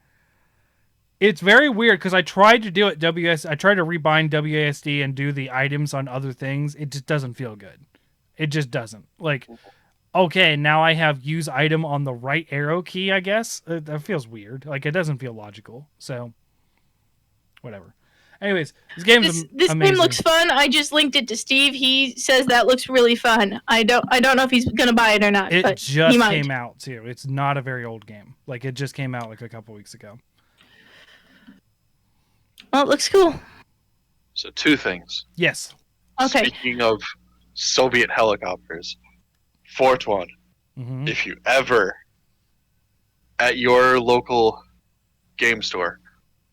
it's very weird because I tried to do it I tried to rebind WASD and do the items on other things. It just doesn't feel good. It just doesn't. Like, okay, now I have use item on the right arrow key, I guess. That feels weird. Like, it doesn't feel logical. So, whatever. Anyways, this game's This amazing. game looks fun. I just linked it to Steve. He says that looks really fun. I don't know if he's gonna buy it or not. It but just he might. came out, too. It's not a very old game. Like, it just came out like a couple weeks ago. Well, it looks cool. So 2 things. Yes. Okay. Speaking of Soviet helicopters, fourth one. Hmm. If you ever at your local game store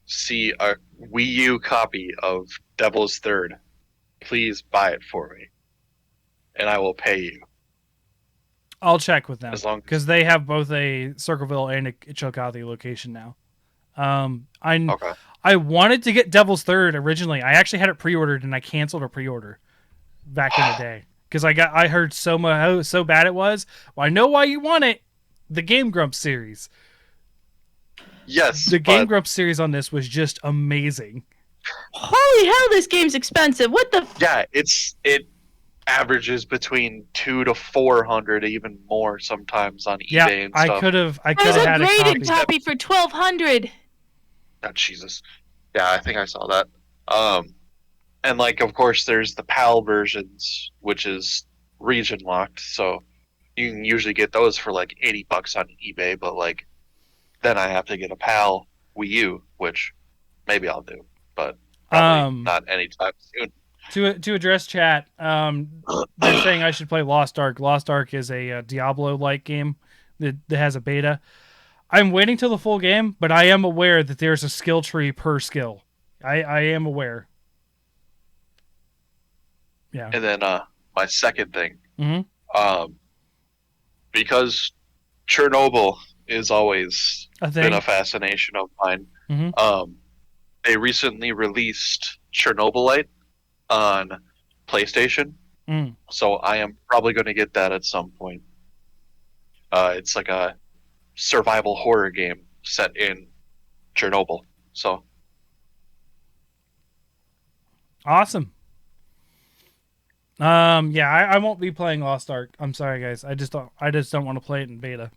see a Wii U copy of Devil's Third, please buy it for me, and I will pay you. I'll check with them As long as because they have both a Circleville and a Chillicothe location now. okay. I wanted to get Devil's Third originally. I actually had it pre-ordered and I canceled a pre-order back in the day because I heard so bad it was. Well, I know why you want it. The Game Grumps series. Yes, The Game but Grumps series on this was just amazing. Holy hell, this game's expensive. What the? yeah, it averages between 200 to 400, even more sometimes on eBay Yeah, and I stuff. could have There's had a a graded copy. copy for 1,200. Oh, Jesus. Yeah, I think I saw that. And like, of course, there's the PAL versions, which is region locked, so you can usually get those for like $80 on eBay. But like, then I have to get a PAL Wii U, which maybe I'll do, but probably not anytime soon. To address chat, they're saying I should play Lost Ark. Lost Ark is a Diablo-like game that has a beta. I'm waiting till the full game, but I am aware that there's a skill tree per skill. I am aware. Yeah. And then my second thing, Mm-hmm. because Chernobyl is always A been thing. a fascination of mine. Mhm. They recently released Chernobylite on PlayStation, Mm. so I am probably going to get that at some point. It's like a survival horror game set in Chernobyl. So Awesome. Yeah, I won't be playing Lost Ark. I'm sorry, guys. I just don't want to play it in beta.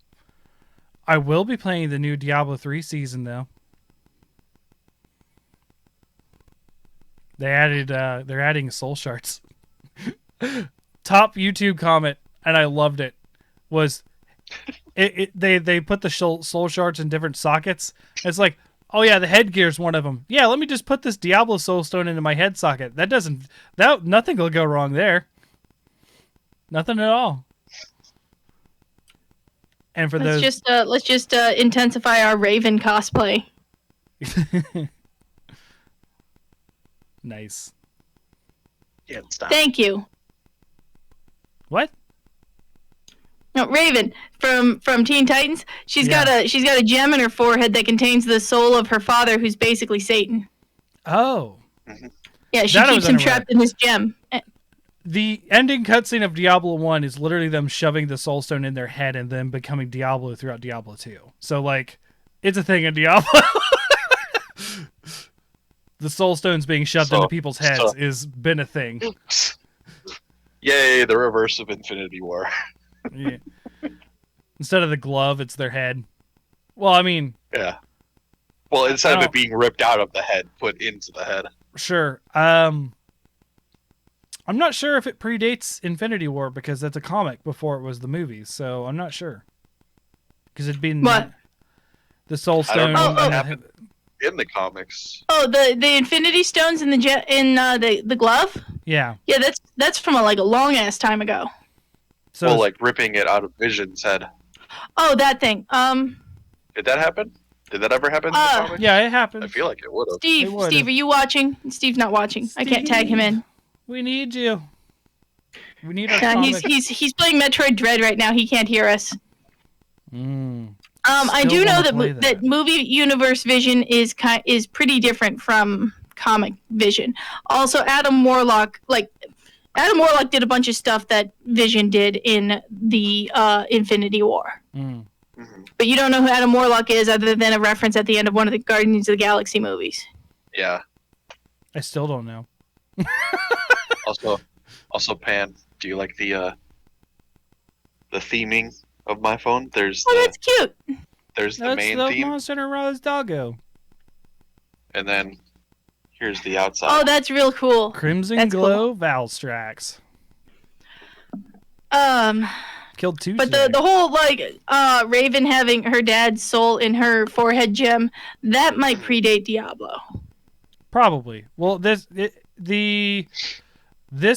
I will be playing the new Diablo 3 season though. They're adding soul shards. Top YouTube comment, and I loved it, was they put the soul shards in different sockets. It's like, oh yeah, the headgear's one of them. Yeah, let me just put this Diablo soul stone into my head socket. Nothing will go wrong there. Nothing at all. And for Let's just intensify our Raven cosplay. Nice. yeah, stop. Thank you. What? No, Raven from Teen Titans. She's Yeah. got a gem in her forehead that contains the soul of her father, who's basically Satan. Oh. Yeah, she That I keeps was him unaware. trapped in this gem. The ending cutscene of Diablo 1 is literally them shoving the soul stone in their head and then becoming Diablo throughout Diablo 2. So, like, it's a thing in Diablo. The soul stones being shoved into people's heads has been a thing. Yay, the reverse of Infinity War. Yeah. Instead of the glove, it's their head. Well, I mean, Yeah. Well, instead of Oh. it being ripped out of the head, put into the head. sure. I'm not sure if it predates Infinity War because that's a comic before it was the movies, so I'm not sure. Because it'd been What? the Soul I don't Stone. know what and happened. In the comics. Oh, the Infinity Stones in the glove. Yeah. Yeah, that's from a long ass time ago. So Well, like ripping it out of Vision's head. Oh, that thing. Did that happen? Did that ever happen in the comics? yeah, it happened. I feel like it would have. Steve, It would've. Steve, are you watching? Steve's not watching. I can't tag him in. We need you. We need our Yeah, comic. he's playing Metroid Dread right now. He can't hear us. I Still do know wanna play that movie universe Vision is pretty different from comic Vision. Also, Adam Warlock did a bunch of stuff that Vision did in the Infinity War. Mm. Mhm. But you don't know who Adam Warlock is other than a reference at the end of one of the Guardians of the Galaxy movies. Yeah. I still don't know. Also, Pan, do you like the theming of my phone. There's Oh, the that's cute. there's the main the theme, Monster Hunter Rise doggo. and then here's the outside. Oh, that's real cool. Crimson That's Glow Valstrax. Killed two. But today. the whole like Raven having her dad's soul in her forehead gem, that might predate Diablo. Probably. Well, this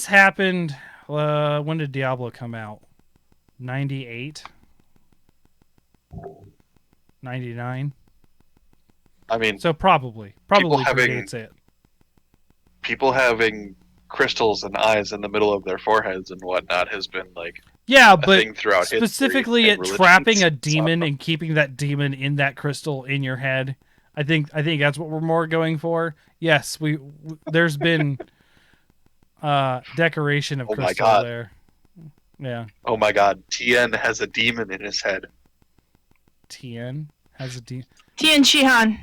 happened. When did Diablo come out? 98? 99? I mean, So probably predates it. people having crystals and eyes in the middle of their foreheads and whatnot has been like Yeah, a but thing throughout specifically history at and religions. trapping a demon and keeping that demon in that crystal in your head. I think that's what we're more going for. Yes, there's been decoration of Oh my crystal God. there. Yeah. Oh my God, Tien has a demon in his head. Tien has a demon. Tien Shihan.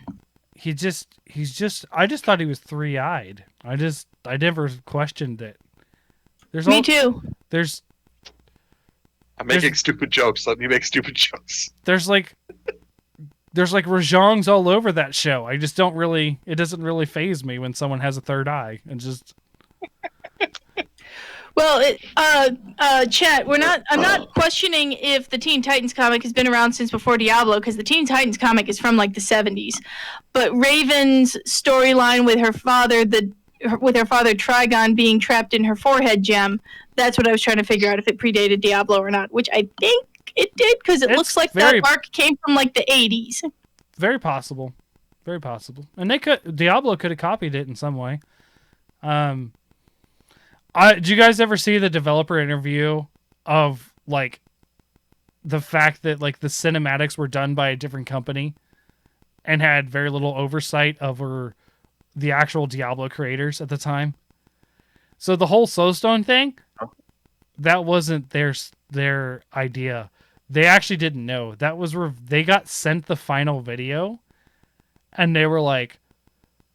He's just I just thought he was three-eyed. I never questioned it. Me too. There's I'm making stupid jokes. Let me make stupid jokes. there's like Rajongs all over that show. I just don't really it doesn't really faze me when someone has a third eye and just Well, chat. I'm not questioning if the Teen Titans comic has been around since before Diablo, because the Teen Titans comic is from like the 70s. But Raven's storyline with her father, Trigon being trapped in her forehead gem. That's what I was trying to figure out if it predated Diablo or not, which I think it did, because it It's looks like very- that arc came from like the 80s. very possible. Very possible. And Diablo could have copied it in some way. Did you guys ever see the developer interview of like the fact that like the cinematics were done by a different company and had very little oversight over the actual Diablo creators at the time? So the whole Soulstone thing, that wasn't their idea. They actually didn't know. That was where they got sent the final video and they were like,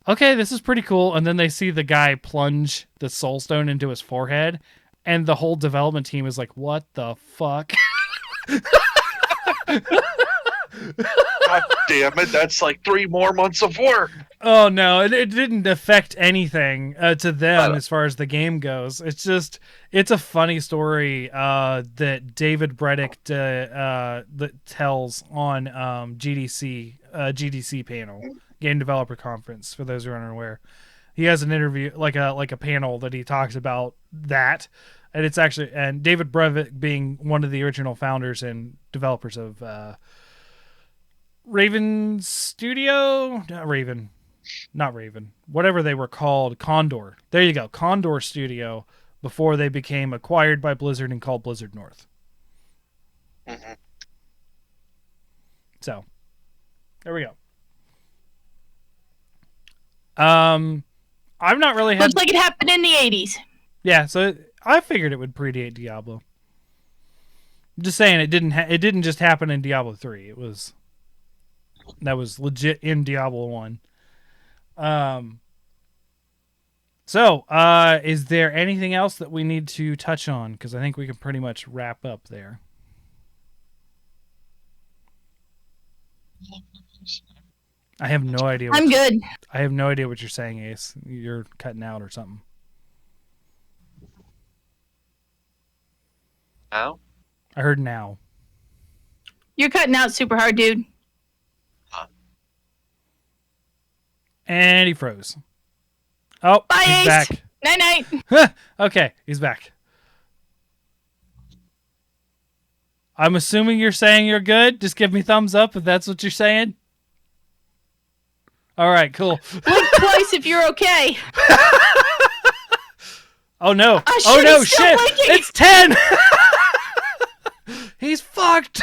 okay, this is pretty cool. And then they see the guy plunge the Soulstone into his forehead, and the whole development team is like, what the fuck? God damn it, that's like 3 more months of work. Oh, no, it didn't affect anything to them as far as the game goes. It's a funny story that David Bredick that tells on GDC panel. Game Developer Conference, for those who aren't aware. He has an interview, like a panel that he talks about that, and it's actually, and David Brevik being one of the original founders and developers of Raven Studio, not Raven, whatever they were called, Condor. There you go, Condor Studio, before they became acquired by Blizzard and called Blizzard North. Mm-hmm. So, there we go. I've not really had. Looks like it happened in the 80s. Yeah, so I figured it would predate Diablo. I'm just saying it didn't just happen in Diablo 3. That was legit in Diablo 1. So, is there anything else that we need to touch on? Because I think we can pretty much wrap up there. I have no idea. I'm good. I have no idea what you're saying, Ace. You're cutting out or something. Now? I heard now. You're cutting out super hard, dude. And he froze. Oh, Bye, he's Ace. back. Night-night. Okay, he's back. I'm assuming you're saying you're good. Just give me thumbs up if that's what you're saying. All right, cool. Blink twice if you're okay. Oh no! Oh, shit, oh no! he's still Shit! blinking. It's 10. He's fucked.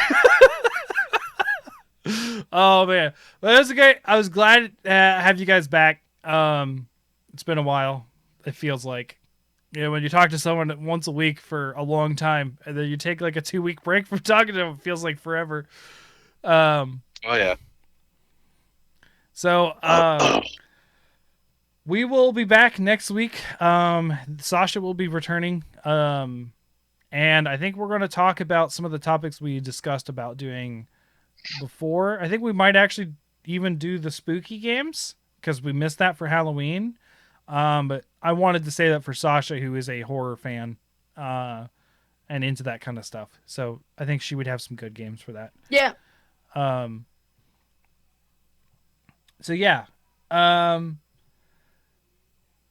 Oh man, well, that was great. I was glad to have you guys back. It's been a while. It feels like, when you talk to someone once a week for a long time, and then you take like a 2-week break from talking to them, it feels like forever. Oh yeah. So we will be back next week. Sasha will be returning. And I think we're going to talk about some of the topics we discussed about doing before. I think we might actually even do the spooky games because we missed that for Halloween. But I wanted to say that for Sasha, who is a horror fan and into that kind of stuff. So I think she would have some good games for that. Yeah. So yeah.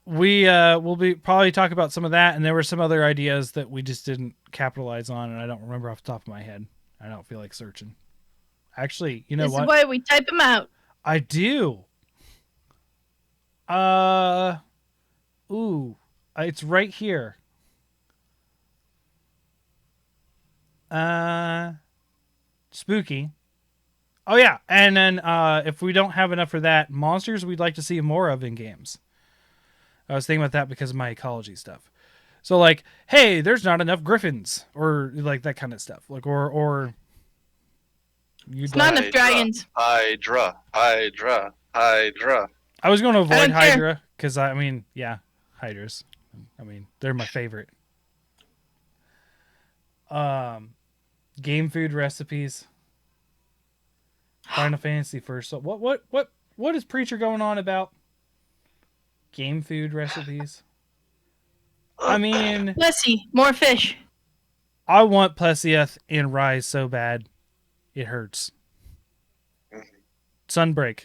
We'll be probably talk about some of that, and there were some other ideas that we just didn't capitalize on, and I don't remember off the top of my head. I don't feel like searching. Actually, you know This what? is why we type them out. I do. It's right here. Spooky. Oh yeah, and then if we don't have enough for that, monsters we'd like to see more of in games. I was thinking about that because of my ecology stuff. So like, hey, there's not enough griffins, or like that kind of stuff. Like, or It's not enough dragons. Hydra. I was going to avoid don't care. Hydra because I mean, yeah, Hydras. I mean, they're my favorite. Game food recipes. Final Fantasy first. So what is Preacher going on about? Game food recipes. I mean, Lessie, more fish. I want Plesieth in Rise so bad, it hurts. Sunbreak,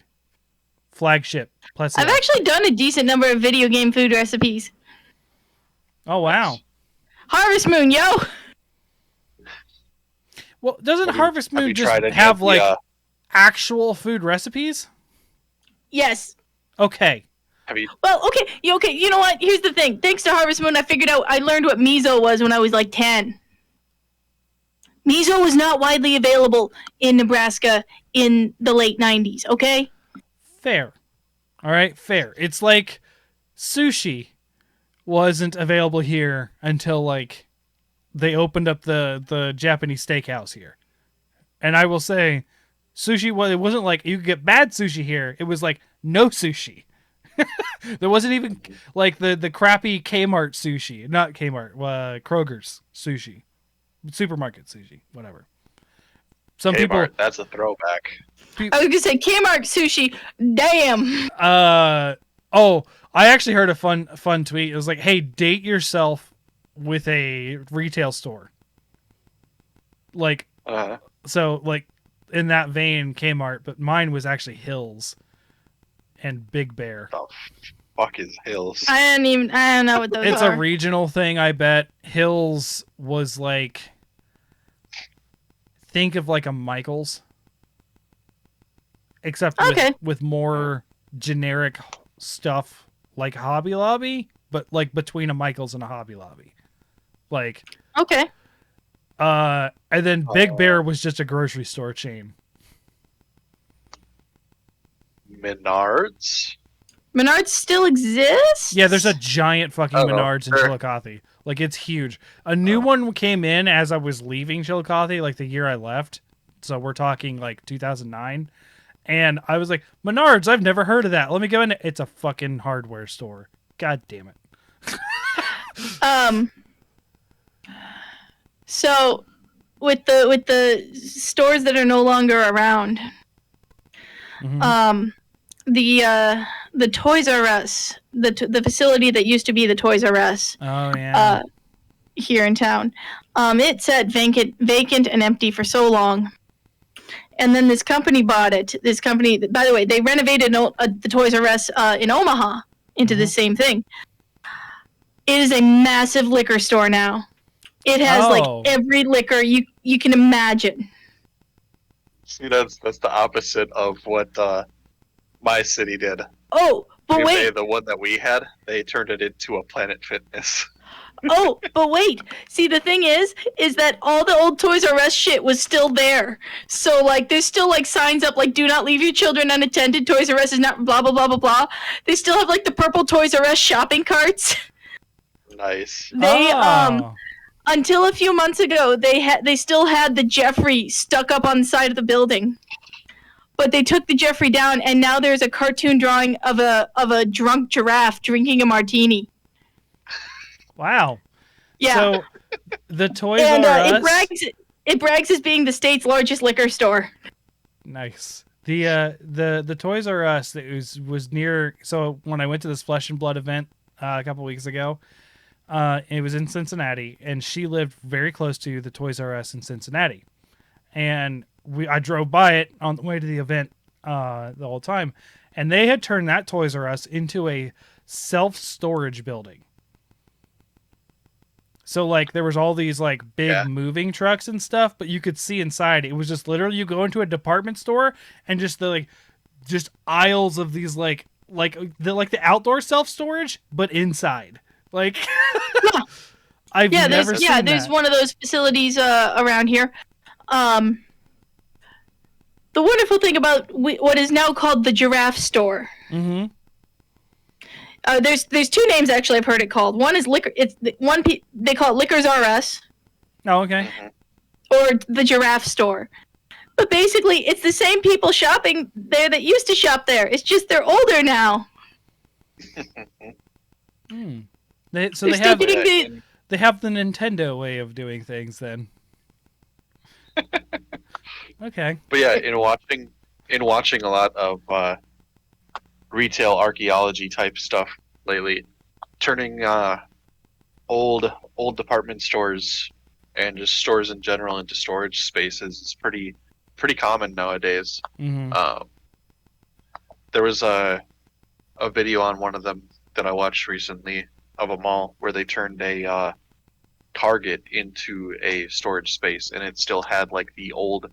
flagship, Plesieth. I've actually done a decent number of video game food recipes. Oh wow. Harvest Moon, yo. Well, doesn't Harvest Have you Moon just tried any have of the, like actual food recipes? Yes. Okay. Have you? Well, okay. You know what? Here's the thing. Thanks to Harvest Moon, I learned what miso was when I was like 10. Miso was not widely available in Nebraska in the late 90s, okay? Fair. All right, fair. It's like sushi wasn't available here until like they opened up the Japanese steakhouse here. And I will say sushi, well, it wasn't like you could get bad sushi here. It was like no sushi. There wasn't even like the crappy Kmart sushi, not Kmart, Kroger's sushi, supermarket sushi, whatever. Some people. That's a throwback. I was gonna say Kmart sushi. Damn. I actually heard a fun tweet. It was like, "Hey, date yourself with a retail store." Like, so like in that vein, Kmart, but mine was actually Hills and Big Bear. The fuck is Hills? I don't know what those It's are. a regional thing, I bet. Hills was like, think of like a Michael's, except with more generic stuff like Hobby Lobby, but like between a Michael's and a Hobby Lobby. Like, Okay. and then Big Bear was just a grocery store chain. Menards? Menards still exists? Yeah, there's a giant fucking Oh, Menards in sure. Chillicothe. Like, it's huge. A new one came in as I was leaving Chillicothe, like the year I left. So we're talking like 2009. And I was like, Menards, I've never heard of that. Let me go in. It's a fucking hardware store. God damn it. So with the stores that are no longer around, Mhm. the Toys R Us, the facility that used to be the Toys R Us, Oh, yeah. here in town, it sat vacant and empty for so long. And then this company bought it. This company, by the way, they renovated the Toys R Us in Omaha into the same thing. It is a massive liquor store now. It has Oh. like every liquor you can imagine. See, that's the opposite of what my city did. Oh, but wait. The one that we had, they turned it into a Planet Fitness. Oh, but wait. See, the thing is that all the old Toys R Us shit was still there. So, like, there's still, like, signs up, like, do not leave your children unattended. Toys R Us is not blah, blah, blah, blah, blah. They still have, like, the purple Toys R Us shopping carts. Nice. They, Oh. until a few months ago, they still had the Jeffrey stuck up on the side of the building. But they took the Jeffrey down, and now there's a cartoon drawing of a drunk giraffe drinking a martini. Wow. Yeah. So The Toys And R it Us. brags as being the state's largest liquor store. Nice. The Toys R Us that was near. So when I went to this Flesh and Blood event a couple weeks ago, it was in Cincinnati, and she lived very close to the Toys R Us in Cincinnati, and I drove by it on the way to the event the whole time, and they had turned that Toys R Us into a self-storage building. So like there was all these like big moving trucks and stuff, but you could see inside. It was just literally you go into a department store and just just aisles of these like the outdoor self-storage, but inside. Like I've never seen there's that. one of those facilities around here. The wonderful thing about what is now called the Giraffe Store. Mm-hmm. There's two names actually I've heard it called. One is liquor. They call it Liquors R Us. Oh, okay. Or the Giraffe Store. But basically, it's the same people shopping there that used to shop there. It's just they're older now. They have still getting they have the Nintendo way of doing things then. Okay. But yeah, in watching a lot of retail archaeology type stuff lately, turning old department stores and just stores in general into storage spaces is pretty common nowadays. Mm-hmm. There was a video on one of them that I watched recently of a mall where they turned a Target into a storage space, and it still had like the old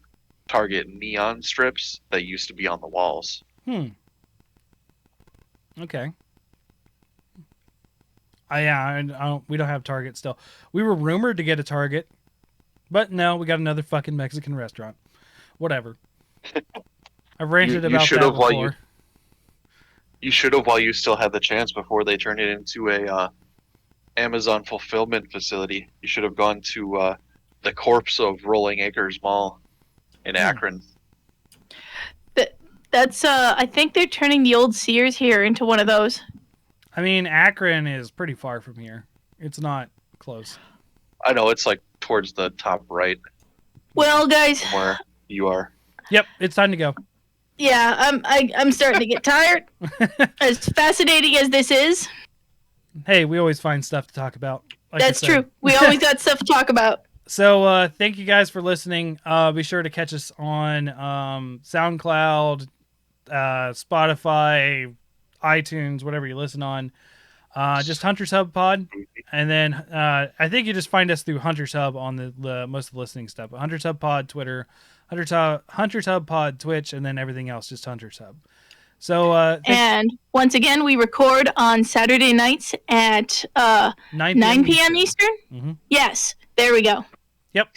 Target neon strips that used to be on the walls. Okay. We don't have Target still. We were rumored to get a Target, but no, we got another fucking Mexican restaurant. Whatever. I've ranted about that before. You should have while you still had the chance before they turned it into a Amazon fulfillment facility. You should have gone to the corpse of Rolling Acres Mall in Akron. That's I think they're turning the old Sears here into one of those. I mean, Akron is pretty far from here. It's not close. I know, it's like towards the top right. Well, guys, Where you are. Yep, it's time to go. Yeah, I'm starting to get tired. As fascinating as this is. Hey, we always find stuff to talk about. Like That's true. We always got stuff to talk about. So thank you guys for listening. Be sure to catch us on SoundCloud, Spotify, iTunes, whatever you listen on. Just Hunter's Hub Pod. And then I think you just find us through Hunter's Hub on the most of the listening stuff. But Hunter's Hub Pod, Twitter, Hunter's Hub Pod, Twitch, and then everything else, just Hunter's Hub. So and once again, we record on Saturday nights at 9 p.m. Eastern. Mm-hmm. Yes, there we go. Yep.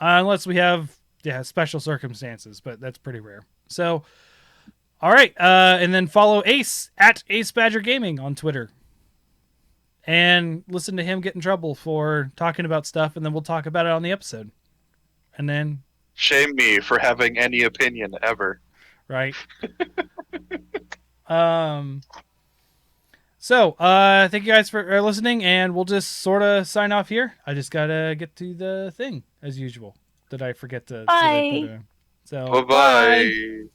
Unless we have special circumstances, but that's pretty rare. So, all right, and then follow Ace at Ace Badger Gaming on Twitter, and listen to him get in trouble for talking about stuff, and then we'll talk about it on the episode. And then shame me for having any opinion ever. Right. So, thank you guys for listening, and we'll just sort of sign off here. I just gotta get to the thing, as usual. Did I forget to? Bye. So, Bye-bye.